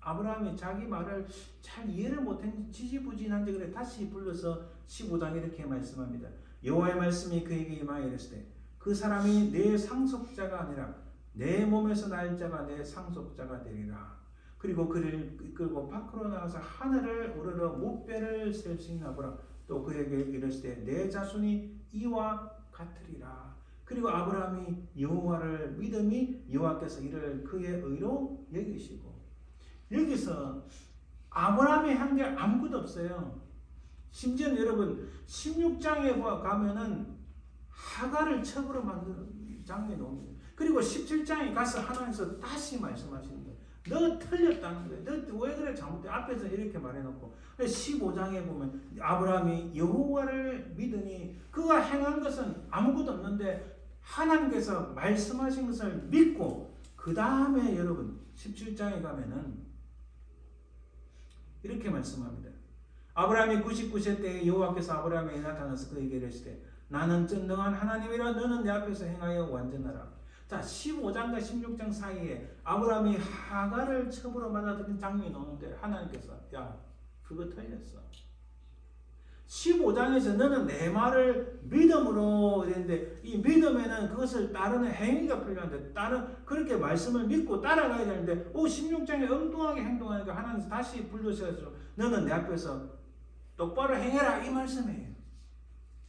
아브라함이 자기 말을 잘 이해를 못했는지 지지부진한지 그래 다시 불러서 15장에 이렇게 말씀합니다. 여호와의 말씀이 그에게 임하여 이르시되 그 사람이 내 상속자가 아니라 내 몸에서 날 자가 내 상속자가 되리라. 그리고 그를 이끌고 밖으로 나가서 하늘을 우러러 무뼈를 셀 수 있나 보라. 또 그에게 이르시되 내 자손이 이와 같으리라. 그리고 아브라함이 여호와를 믿음이 여호와께서 이를 그의 의로 여기시고. 여기서 아브라함이 한 게 아무것도 없어요. 심지어 여러분 16장에 가면은 하갈을 첩으로 만든 장면이 옵니다. 그리고 17장에 가서 하나님께서 다시 말씀하시는 거예요. 너 틀렸다는 거예요. 너 왜 그래 잘못돼? 앞에서 이렇게 말해놓고 15장에 보면 아브라함이 여호와를 믿으니 그가 행한 것은 아무것도 없는데 하나님께서 말씀하신 것을 믿고 그 다음에 여러분 17장에 가면은 이렇게 말씀합니다. 아브라함이 99세 때에 여호와께서 아브라함에게 나타나서 그에게 이르시되 나는 전능한 하나님이라 너는 내 앞에서 행하여 완전하라. 자, 15장과 16장 사이에 아브라함이 하갈을 첩으로 받아들인 장면이 나오는데 하나님께서 야 그거 틀렸어. 15장에서 너는 내 말을 믿음으로 했는데 이 믿음에는 그것을 따르는 행위가 필요한데 그렇게 말씀을 믿고 따라가야 되는데 16장에 엉뚱하게 행동하니까 하나님께서 다시 불러셔서 너는 내 앞에서 똑바로 행해라 이 말씀이에요.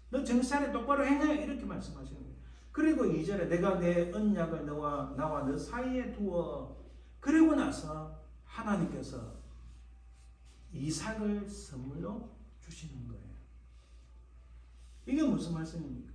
너 정신차려 똑바로 행해 이렇게 말씀하시는 거예요. 그리고 2절에 내가 내 언약을 나와 너 사이에 두어 그리고 나서 하나님께서 이삭을 선물로 주시는 거예요. 이게 무슨 말씀입니까?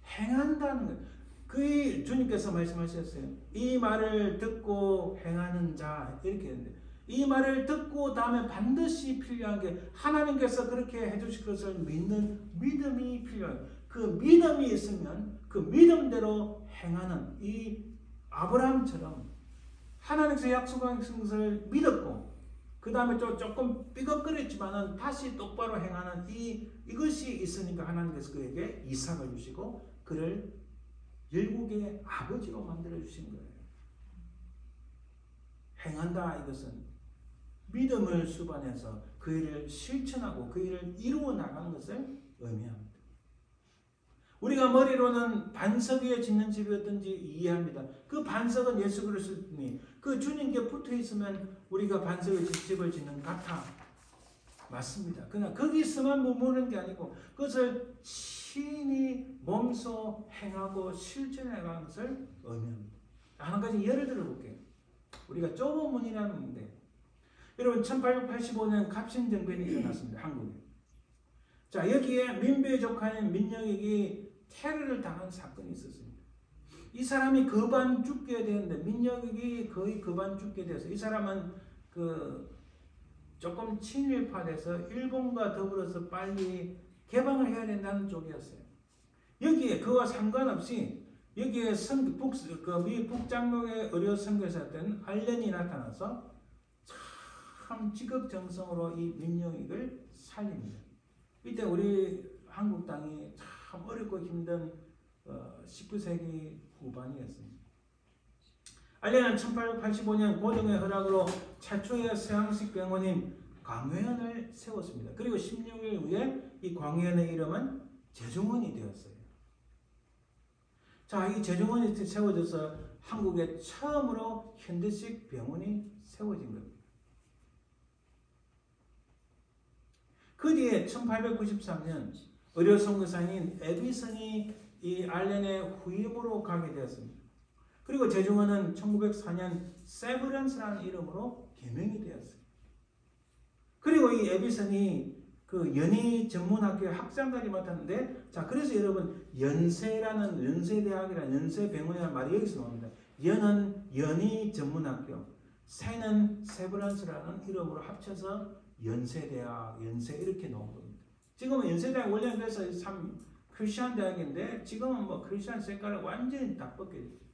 행한다는 거예요. 그 주님께서 말씀하셨어요. 이 말을 듣고 행하는 자 이렇게 했는데 이 말을 듣고 다음에 반드시 필요한 게 하나님께서 그렇게 해주실 것을 믿는 믿음이 필요해요. 그 믿음이 있으면 그 믿음대로 행하는 이 아브라함처럼 하나님께서 약속하신 것을 믿었고 그 다음에 조금 삐걱거렸지만은 다시 똑바로 행하는 이것이 있으니까 하나님께서 그에게 이삭을 주시고 그를 열국의 아버지로 만들어 주신 거예요. 행한다 이것은 믿음을 수반해서 그 일을 실천하고 그 일을 이루어 나가는 것을 의미합니다. 우리가 머리로는 반석 위에 짓는 집이 어떤지 이해합니다. 그 반석은 예수 그리스도니 그 주님께 붙어 있으면 우리가 반석 위에 집을 짓는 같아. 맞습니다. 그러나 거기서만 머무는 게 아니고 그것을 신이 몸소 행하고 실천해 가는 것을 의미합니다. 한 가지 예를 들어 볼게요. 우리가 좁은 문이라는 문제. 여러분 1885년 갑신정변이 일어났습니다. 한국에. 자 여기에 민배의 조카인 민영익이 테러를 당한 사건이 있었습니다. 이 사람이 거반 죽게 되는데 민영익이 거의 거반 죽게 돼서 이 사람은 조금 친일파돼서 일본과 더불어서 빨리 개방을 해야 된다는 쪽이었어요. 여기에 그와 상관없이 여기에 미 북장로의 의료 선교사였던 알렌이 나타나서 참 지극정성으로 이 민영익을 살립니다. 이때 우리 한국 땅이 참 어렵고 힘든 19세기 후반이었습니다. 알렌은 1885년 고등의 허락으로 최초의 서양식 병원인 광회원을 세웠습니다. 그리고 16일 후에 이 광회원의 이름은 제중원이 되었어요. 자, 이 제중원이 세워져서 한국에 처음으로 현대식 병원이 세워진 겁니다. 그 뒤에 1893년 의료선교사인 에비슨이 이 알렌의 후임으로 가게 되었습니다. 그리고 제중원은 1904년 세브란스라는 이름으로 개명이 되었어요. 그리고 이 에비슨이 그 연희 전문학교 학장까지 맡았는데, 자 그래서 여러분 연세대학이라는 연세병원이라는 말이 여기서 나옵니다. 연은 연희 전문학교, 세는 세브란스라는 이름으로 합쳐서 연세대학, 연세 이렇게 나온 겁니다. 지금은 연세대학 원래는 그래서 참 크리스천 대학인데 지금은 뭐 크리스천 색깔을 완전히 다 벗겨졌죠.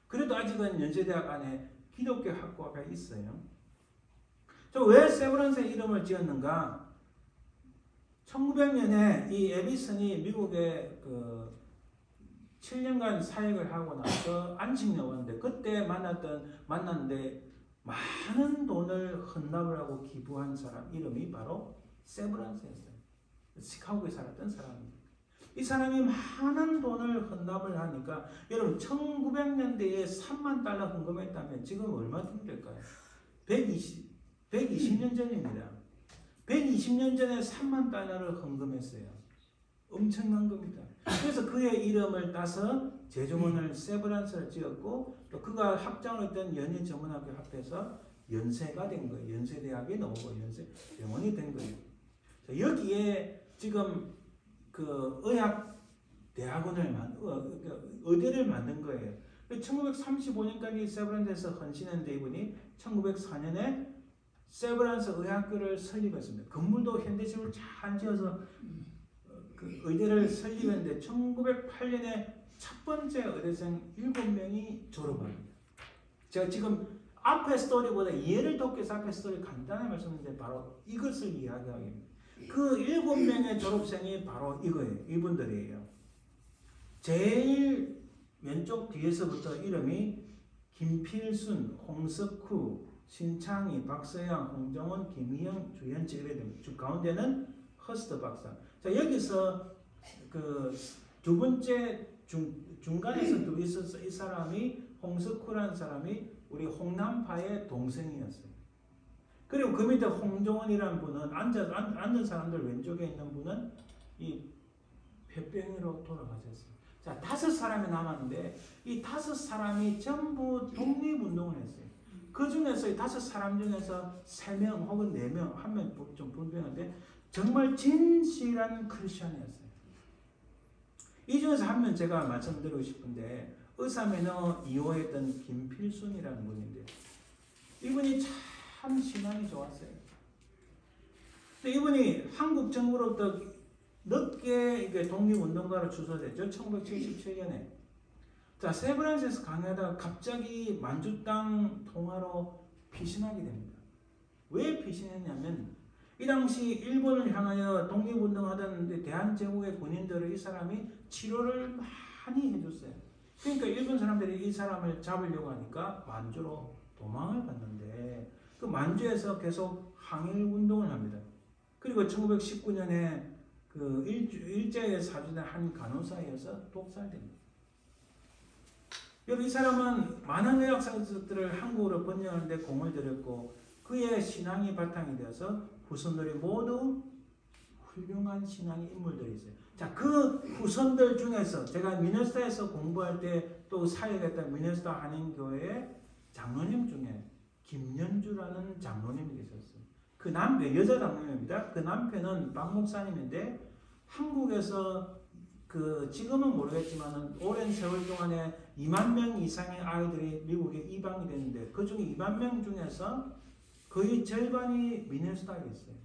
그래도 아직은 연세대학 안에 기독교 학과가 있어요. 왜 세브란스의 이름을 지었는가? 1900년에 이 에비슨이 미국에 7년간 사역을 하고 나서 안식년 왔는데 그때 만났는데 많은 돈을 헌납을 하고 기부한 사람 이름이 바로 세브란스였어요. 시카고에 살았던 사람입니다. 이 사람이 많은 돈을 헌납을 하니까 여러분 1900년대에 3만 달러 헌금했다면 지금 얼마쯤 될까요? 120년 전입니다. 120년 전에 3만 달러를 헌금했어요. 엄청난 겁니다. 그래서 그의 이름을 따서 제중원을 세브란스를 지었고 또 그가 학장을 했던 연희 전문학교 합해서 연세가 된 거예요. 연세대학이 나오고 연세병원이 된 거예요. 여기에 지금 그 의학대학원을 의대를 만든 거예요. 1935년까지 세브란스에서 헌신했는데 이분이 1904년에 세브란스 의학교를 설립했습니다. 건물도 현대식으로 잘 지어서 그 의대를 설립했는데 1908년에 첫 번째 의대생 7명이 졸업합니다. 제가 지금 앞의 스토리보다 이해를 돕기 위해서 앞의 스토리 간단히 말씀드렸는데 바로 이것을 이야기하겠습니다. 그 7명의 졸업생이 바로 이거예요. 이분들이에요. 제일 왼쪽 뒤에서부터 이름이 김필순, 홍석후, 신창희, 박서영, 홍정원, 김희영, 주현치 이래 됩니다. 가운데는 허스트 박사. 자, 여기서 그 두 번째 중간에서 또 있었어. 이 사람이 홍석후라는 사람이 우리 홍남파의 동생이었어요. 그리고 그 밑에 홍종원이라는 분은 앉은 사람들 왼쪽에 있는 분은 이 폐병으로 돌아가셨어요. 자, 5사람이 남았는데 이 5사람이 전부 독립운동을 했어요. 그 중에서 이 5사람 중에서 3명 혹은 4명, 한 명 좀 불편한데 정말 진실한 크리스천이었어요. 이 중에서 한 명 제가 말씀드리고 싶은데 의사매너 2호했던 김필순이라는 분인데 이분이 참 신앙이 좋았어요. 근데 이분이 한국 정부로부터 늦게 독립운동가로 추서됐죠. 1977년에. 자, 세브란스에서 강의하다가 갑자기 만주땅 통화로 피신하게 됩니다. 왜 피신했냐면 이 당시 일본을 향하여 독립운동하던 대한제국의 군인들을 이 사람이 치료를 많이 해줬어요. 그러니까 일본 사람들이 이 사람을 잡으려고 하니까 만주로 도망을 갔는데 그 만주에서 계속 항일운동을 합니다. 그리고 1919년에 그 일제의 사주된 한 간호사에서 독살됩니다. 여러분, 이 사람은 많은 의학서들을 한국어로 번역하는데 공을 들였고 그의 신앙이 바탕이 되어서 후손들이 모두 훌륭한 신앙의 인물들이 있어요. 자, 그 후손들 중에서 제가 미네소타에서 공부할 때 또 사역했던 미네소타 한인교회의 장로님 중에 김연주라는 장로님이 계셨어요. 그 남편, 여자 장로님입니다. 그 남편은 박 목사님인데 한국에서 그 지금은 모르겠지만 오랜 세월 동안에 2만 명 이상의 아이들이 미국에 입양이 됐는데 그 중에 2만 명 중에서 거의 절반이 미네소타에 있어요.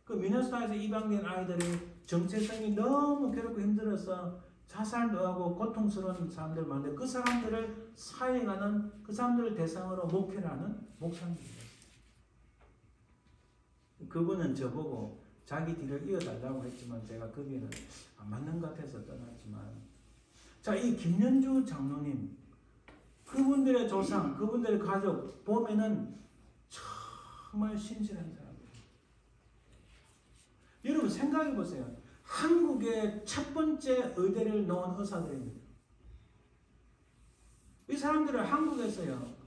그 미네소타에서 입양된 아이들이 정체성이 너무 괴롭고 힘들어서 자살도 하고 고통스러운 사람들 많은데 그 사람들을 사역하는 그 사람들을 대상으로 목회를 하는 목사님입니다. 그분은 저보고 자기 뒤를 이어달라고 했지만 제가 거기에는 안 맞는 것 같아서 떠났지만 자, 이 김연주 장로님 그분들의 조상, 그분들의 가족 보면은 정말 신실한 사람이에요. 여러분 생각해 보세요. 한국의 첫 번째 의대를 놓은 의사들입니다. 이 사람들은 한국에서요.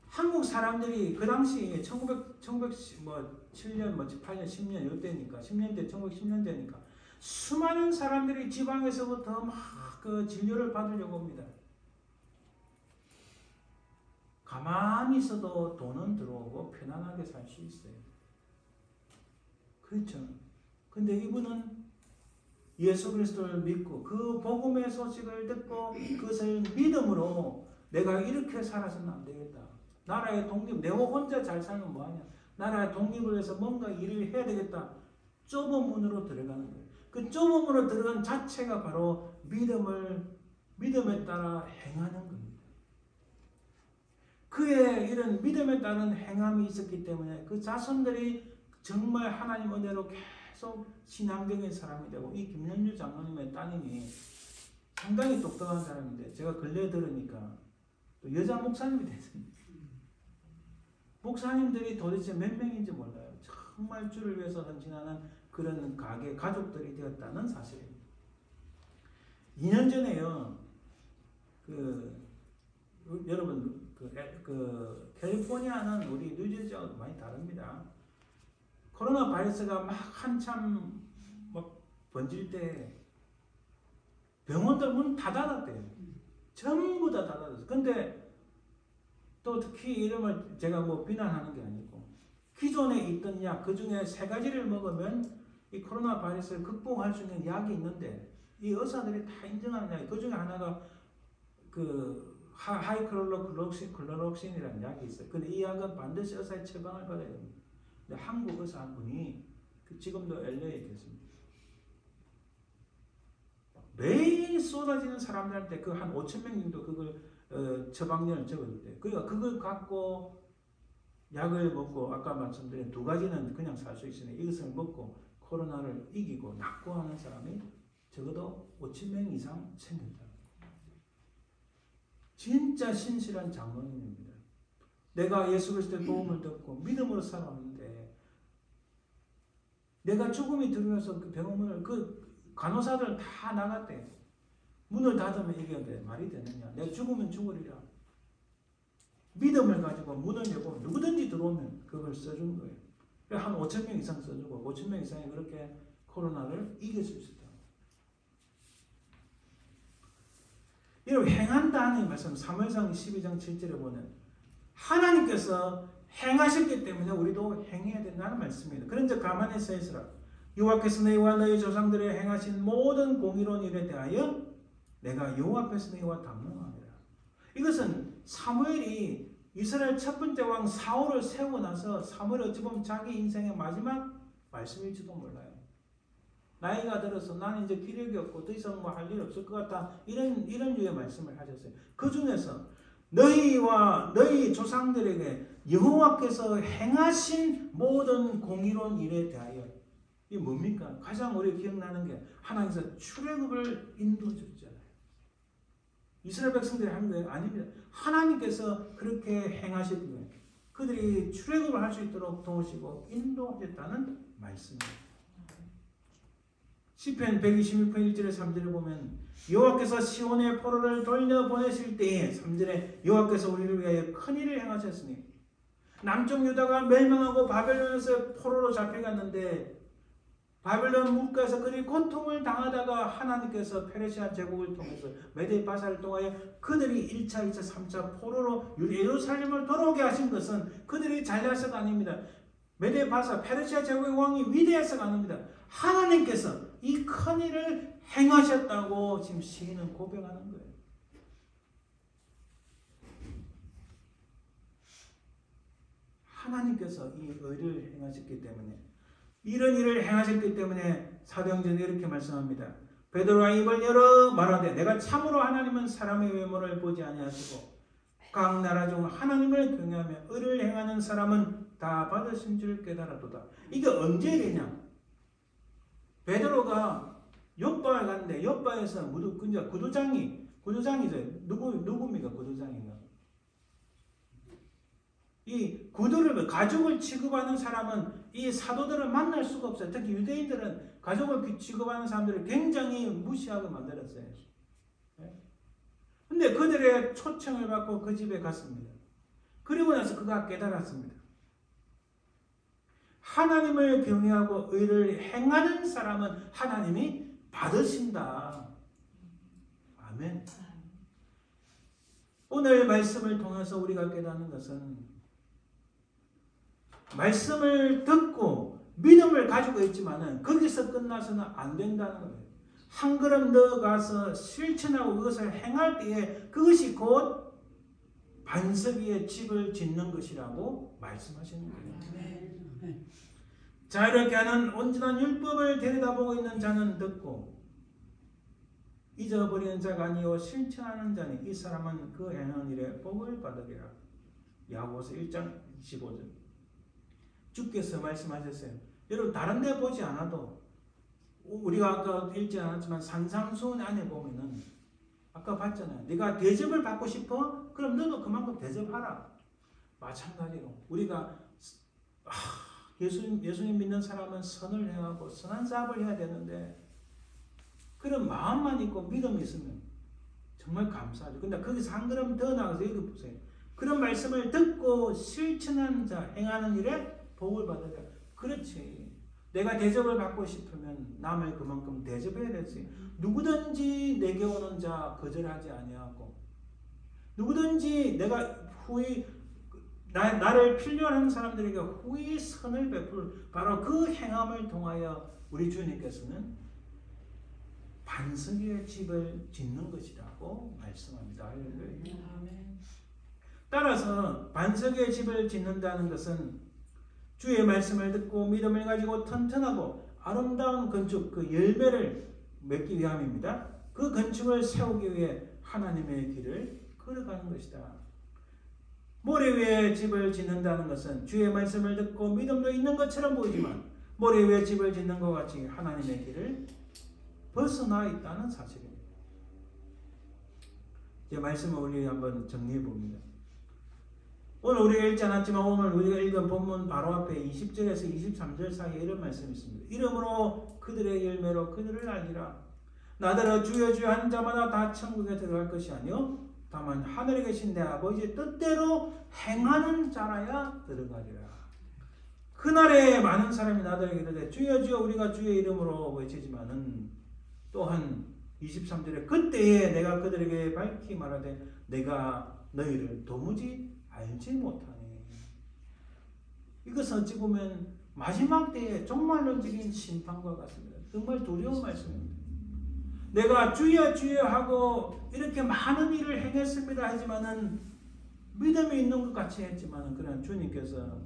한국 사람들이 그 당시 1907년, 8년, 10년 이때니까 10년대, 1910년대니까 수많은 사람들이 지방에서부터 막 그 진료를 받으려고 옵니다. 가만히 있어도 돈은 들어오고 편안하게 살 수 있어요. 그렇죠. 근데 이분은 예수 그리스도를 믿고 그 복음의 소식을 듣고 그것을 믿음으로 내가 이렇게 살아서는 안 되겠다. 나라의 독립, 내가 혼자 잘 살면 뭐하냐. 나라의 독립을 위해서 뭔가 일을 해야 되겠다. 좁은 문으로 들어가는 거예요. 그 좁은 문으로 들어간 자체가 바로 믿음에 따라 행하는 겁니다. 그의 이런 믿음에 따른 행함이 있었기 때문에 그 자손들이 정말 하나님 은혜로 계속 신앙적인 사람이 되고 이 김연주 장로님의 따님이 상당히 똑똑한 사람인데 제가 근래에 들으니까 또 여자 목사님이 됐습니다. 목사님들이 도대체 몇 명인지 몰라요. 정말 주를 위해서 헌신하는 그런 가족들이 되었다는 사실입니다. 2년 전에요. 여러분 캘리포니아는 우리 뉴저지하고 많이 다릅니다. 코로나 바이러스가 막 한참 막 번질 때 병원들 문 다 닫았대요. 전부 다 닫았어요. 근데 또 특히 이름을 제가 뭐 비난하는 게 아니고 기존에 있던 약 그 중에 3가지를 먹으면 이 코로나 바이러스를 극복할 수 있는 약이 있는데 이 의사들이 다 인정하는 약이 그 중에 하나가 그 하이클로록신이라는 약이 있어요. 근데 이 약은 반드시 의사의 처방을 받아야 됩니다. 근데 한국 의사 한 분이 지금도 LA에 계십니다. 매일 쏟아지는 사람들한테 그 한 5,000명 정도 그걸 처방전을 적어줬대요. 그러니까 그걸 갖고 약을 먹고 아까 말씀드린 2가지는 그냥 살 수 있으니 이것을 먹고 코로나를 이기고 낫고 하는 사람이 적어도 5,000명 이상 생겼다. 진짜 신실한 장로님입니다. 내가 예수 그리스도의 도움을 듣고 믿음으로 살아왔는데 내가 죽음이 두려워서 그 병원을 그 간호사들 다 나갔대. 문을 닫으면 이게 말이 되느냐. 내가 죽으면 죽으리라. 믿음을 가지고 문을 열고 누구든지 들어오면 그걸 써준 거예요. 한 5,000명 이상 써주고 5,000명 이상이 그렇게 코로나를 이길 수 있었다. 여러분 행한다는 말씀 사무엘상 12장 7절에 보면 하나님께서 행하셨기 때문에 우리도 행해야 된다는 말씀입니다. 그런즉 가만히 서 있으라. 여호와께서 너희와 너희 조상들의 행하신 모든 공의로운 일에 대하여 내가 여호와 앞에서 너희와 담론하리라. 이것은 사무엘이 이스라엘 첫 번째 왕 사울을 세우고 나서 사무엘이 어찌 보면 자기 인생의 마지막 말씀일지도 몰라요. 나이가 들어서 나는 이제 기력이 없고 더 이상 뭐 할 일 없을 것 같다. 이런 류의 말씀을 하셨어요. 그 중에서 너희와 너희 조상들에게 여호와께서 행하신 모든 공의로운 일에 대하여 이게 뭡니까? 가장 우리가 기억나는 게 하나님께서 출애굽을 인도해 줬잖아요. 이스라엘 백성들이 한 거예요? 아닙니다. 하나님께서 그렇게 행하실 거예요. 그들이 출애굽을 할 수 있도록 도우시고 인도하셨다는 말씀입니다. 시편 126편 1절에 3절에 보면 여호와께서 시온의 포로를 돌려보내실 때에 3절에 여호와께서 우리를 위하여 큰일을 행하셨으니 남쪽 유다가 멸망하고 바벨론에서 포로로 잡혀갔는데 바벨론 물가에서 그들이 고통을 당하다가 하나님께서 페르시아 제국을 통해서 메데바사를 통하여 그들이 1차, 2차, 3차 포로로 예루살렘을 돌아오게 하신 것은 그들이 잘나서가 아닙니다. 메데바사 페르시아 제국의 왕이 위대해서가 아닙니다. 하나님께서 이 큰일을 행하셨다고 지금 시인은 고백하는 거예요. 하나님께서 이 의를 행하셨기 때문에 이런 일을 행하셨기 때문에 사도행전에 이렇게 말씀합니다. 베드로가 입을 열어 말하되 내가 참으로 하나님은 사람의 외모를 보지 아니하시고 각 나라 중 하나님을 경외하며 의를 행하는 사람은 다 받으신 줄 깨달았도다. 이게 언제 되냐? 베드로가 욥바에 갔는데 욥바에서 구두장이죠. 누굽니까? 구두장이가. 이 구두를 가죽을 취급하는 사람은 이 사도들을 만날 수가 없어요. 특히 유대인들은 가죽을 취급하는 사람들을 굉장히 무시하고 만들었어요. 근데 그들의 초청을 받고 그 집에 갔습니다. 그리고 나서 그가 깨달았습니다. 하나님을 경외하고 의를 행하는 사람은 하나님이 받으신다. 아멘. 오늘 말씀을 통해서 우리가 깨닫는 것은 말씀을 듣고 믿음을 가지고 있지만은 거기서 끝나서는 안 된다는 거예요. 한 걸음 더 가서 실천하고 그것을 행할 때에 그것이 곧 반석 위에 집을 짓는 것이라고 말씀하시는 거예요. 자, 이렇게 하는 온전한 율법을 들여다보고 있는 자는 듣고 잊어버리는 자가 아니요 실천하는 자니 이 사람은 그 행하는 일에 복을 받으리라. 야고보서 1장 15절. 주께서 말씀하셨어요. 여러분 다른 데 보지 않아도 우리가 아까 읽지 않았지만 산상수훈 안에 보면은 아까 봤잖아요. 네가 대접을 받고 싶어? 그럼 너도 그만큼 대접하라. 마찬가지로 우리가 예수님 믿는 사람은 선을 행하고 선한 사업을 해야 되는데 그런 마음만 있고 믿음이 있으면 정말 감사하죠. 근데 거기서 한 걸음 더 나가서 여기 보세요. 그런 말씀을 듣고 실천하는 자, 행하는 일에 복을 받으라. 그렇지. 내가 대접을 받고 싶으면 남을 그만큼 대접해야 되지. 누구든지 내게 오는 자 거절하지 아니하고 누구든지 내가 후히 나를 필요한 사람들에게 후히 선을 베풀 바로 그 행함을 통하여 우리 주님께서는 반석 위에 집을 짓는 것이라고 말씀합니다. 따라서 반석 위에 집을 짓는다는 것은 주의 말씀을 듣고 믿음을 가지고 튼튼하고 아름다운 건축, 그 열매를 맺기 위함입니다. 그 건축을 세우기 위해 하나님의 길을 걸어가는 것이다. 모래 위에 집을 짓는다는 것은 주의 말씀을 듣고 믿음도 있는 것처럼 보이지만 모래 위에 집을 짓는 것 같이 하나님의 길을 벗어나 있다는 사실입니다. 이제 말씀을 우리 한번 정리해 봅니다. 오늘 우리가 읽지 않았지만 오늘 우리가 읽은 본문 바로 앞에 20절에서 23절 사이에 이런 말씀이 있습니다. 이름으로 그들의 열매로 그들을 알리라. 나더러 주여 주여 하는 자마다 다 천국에 들어갈 것이 아니요 다만 하늘에 계신 내 아버지의 뜻대로 행하는 자라야 들어가리라. 그날에 많은 사람이 나더러 이르되 주여 주여 우리가 주의 이름으로 외치지만은 또한 23절에 그때에 내가 그들에게 밝히 말하되 내가 너희를 도무지 알지 못하니. 이것은 어찌 보면 마지막 때에 종말론적인 심판과 같습니다. 정말 두려운 말씀입니다. 내가 주여 주여 하고 이렇게 많은 일을 행했습니다 하지만은 믿음이 있는 것 같이 했지만은 그러나 주님께서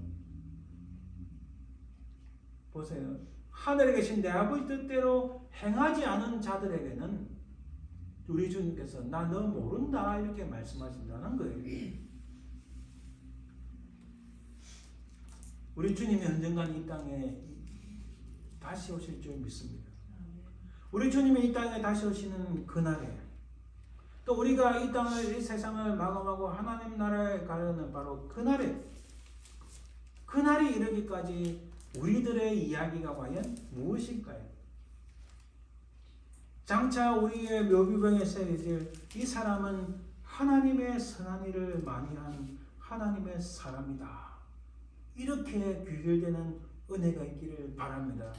보세요. 하늘에 계신 내 아버지 뜻대로 행하지 않은 자들에게는 우리 주님께서 나 너 모른다 이렇게 말씀하신다는 거예요. 우리 주님이 언젠간 이 땅에 다시 오실 줄 믿습니다. 우리 주님이 이 땅에 다시 오시는 그날에 또 우리가 이 땅을 이 세상을 마감하고 하나님 나라에 가려는 바로 그날에 그날이 이르기까지 우리들의 이야기가 과연 무엇일까요? 장차 우리의 묘비병에서 이제 이 사람은 하나님의 선한 일을 많이 한 하나님의 사람이다. 이렇게 귀결되는 은혜가 있기를 바랍니다.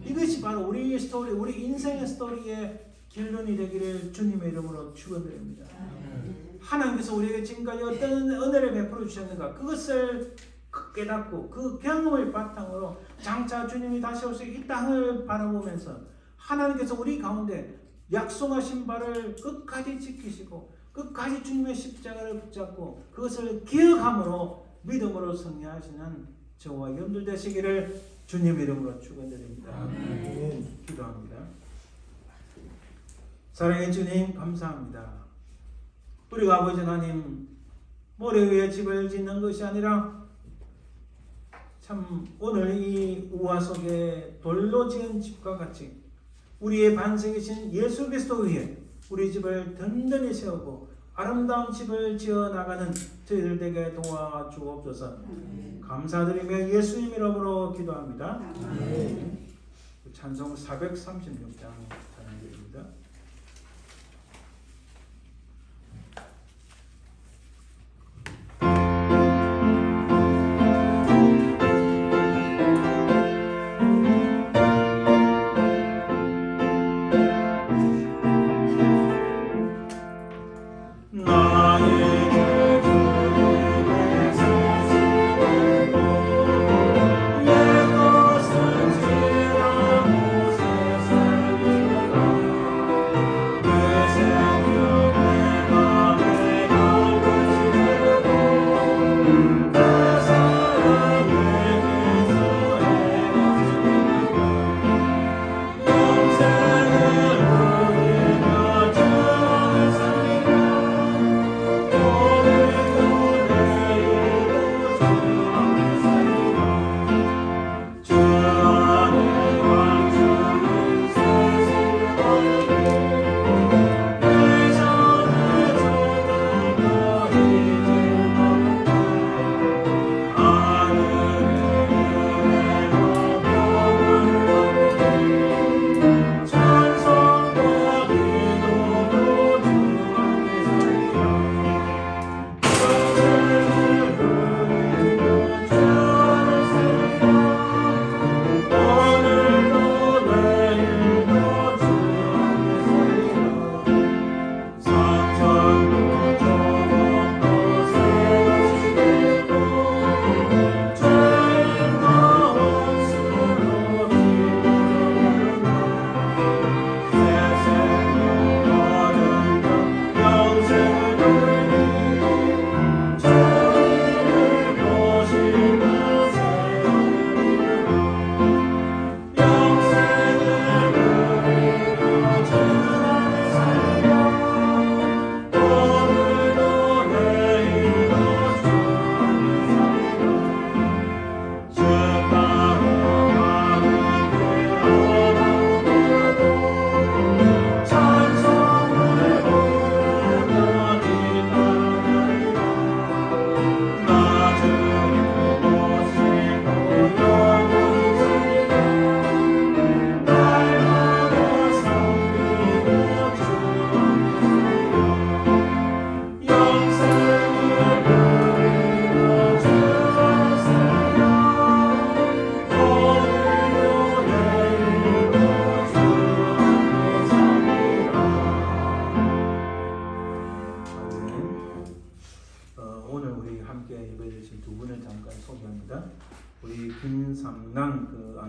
이것이 바로 우리 스토리, 우리 인생의 스토리의 결론이 되기를 주님의 이름으로 축원드립니다. 하나님께서 우리에게 지금까지 어떤 은혜를 베풀어 주셨는가 그것을 깨닫고 그 경험을 바탕으로 장차 주님이 다시 오셔서 이 땅을 바라보면서 하나님께서 우리 가운데 약속하신 바를 끝까지 지키시고 끝까지 주님의 십자가를 붙잡고 그것을 기억함으로 믿음으로 승리하시는 저와 여러분들 되시기를 주님 이름으로 축원드립니다. 기도합니다. 사랑의 주님 감사합니다. 우리가 아버지 하나님 모래 위에 집을 짓는 것이 아니라 참 오늘 이 우화 속에 돌로 지은 집과 같이 우리의 반석이신 예수 그리스도 위에 우리 집을 든든히 세우고 아름다운 집을 지어 나가는 저희들 되게 도와주옵소서. 감사드리며 예수님 이름으로 기도합니다. 찬송 436장 찬양드립니다.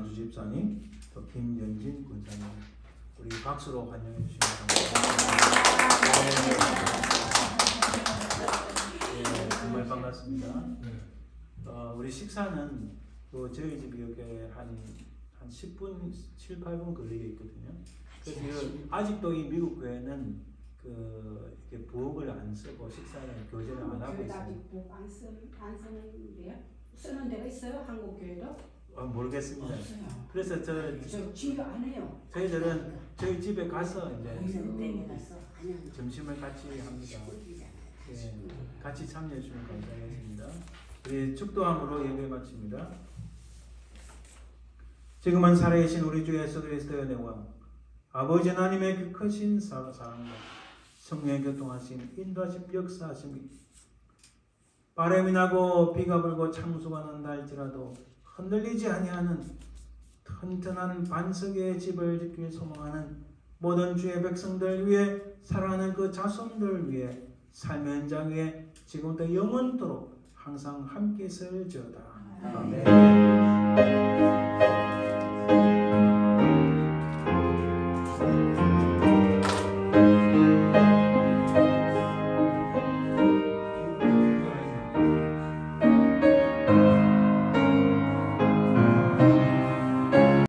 이상주 집사님, 또 김연진 군사님, 우리 박수로 환영해 주시면 감사합니다. 네, 정말 반갑습니다. 우리 식사는 저희 집이 여기 한 10분, 7, 8분 거리에 있거든요. 그래서 아직도 이 미국 교회는 이렇게 부엌을 안 쓰고 식사를 교제를 안 하고 있어요. 안 쓰는데요? 쓰는 데가 있어요? 한국 교회도? 모르겠습니다. 없어요. 그래서 저 집에 안 해요. 저희들은 저희 집에 가서 이제 점심을 같이 합니다. 예, 같이 참여해 주시면 감사하겠습니다. 우리 축도함으로 예배 마칩니다. 지금은 살아계신 우리 주 예수 그리스도의 은혜와 아버지 하나님의 그 크신 사랑과 성령의 교통하심, 인도하심, 역사하심이 바람이 나고 비가 불고 창수가 난다 할지라도 흔들리지 아니하는 튼튼한 반석의 집을 짓길 소망하는 모든 주의 백성들 위해 사랑하는 그 자손들 위해 삶의 현장 위에 지금부터 영원토록 항상 함께 있을지어다. 아멘.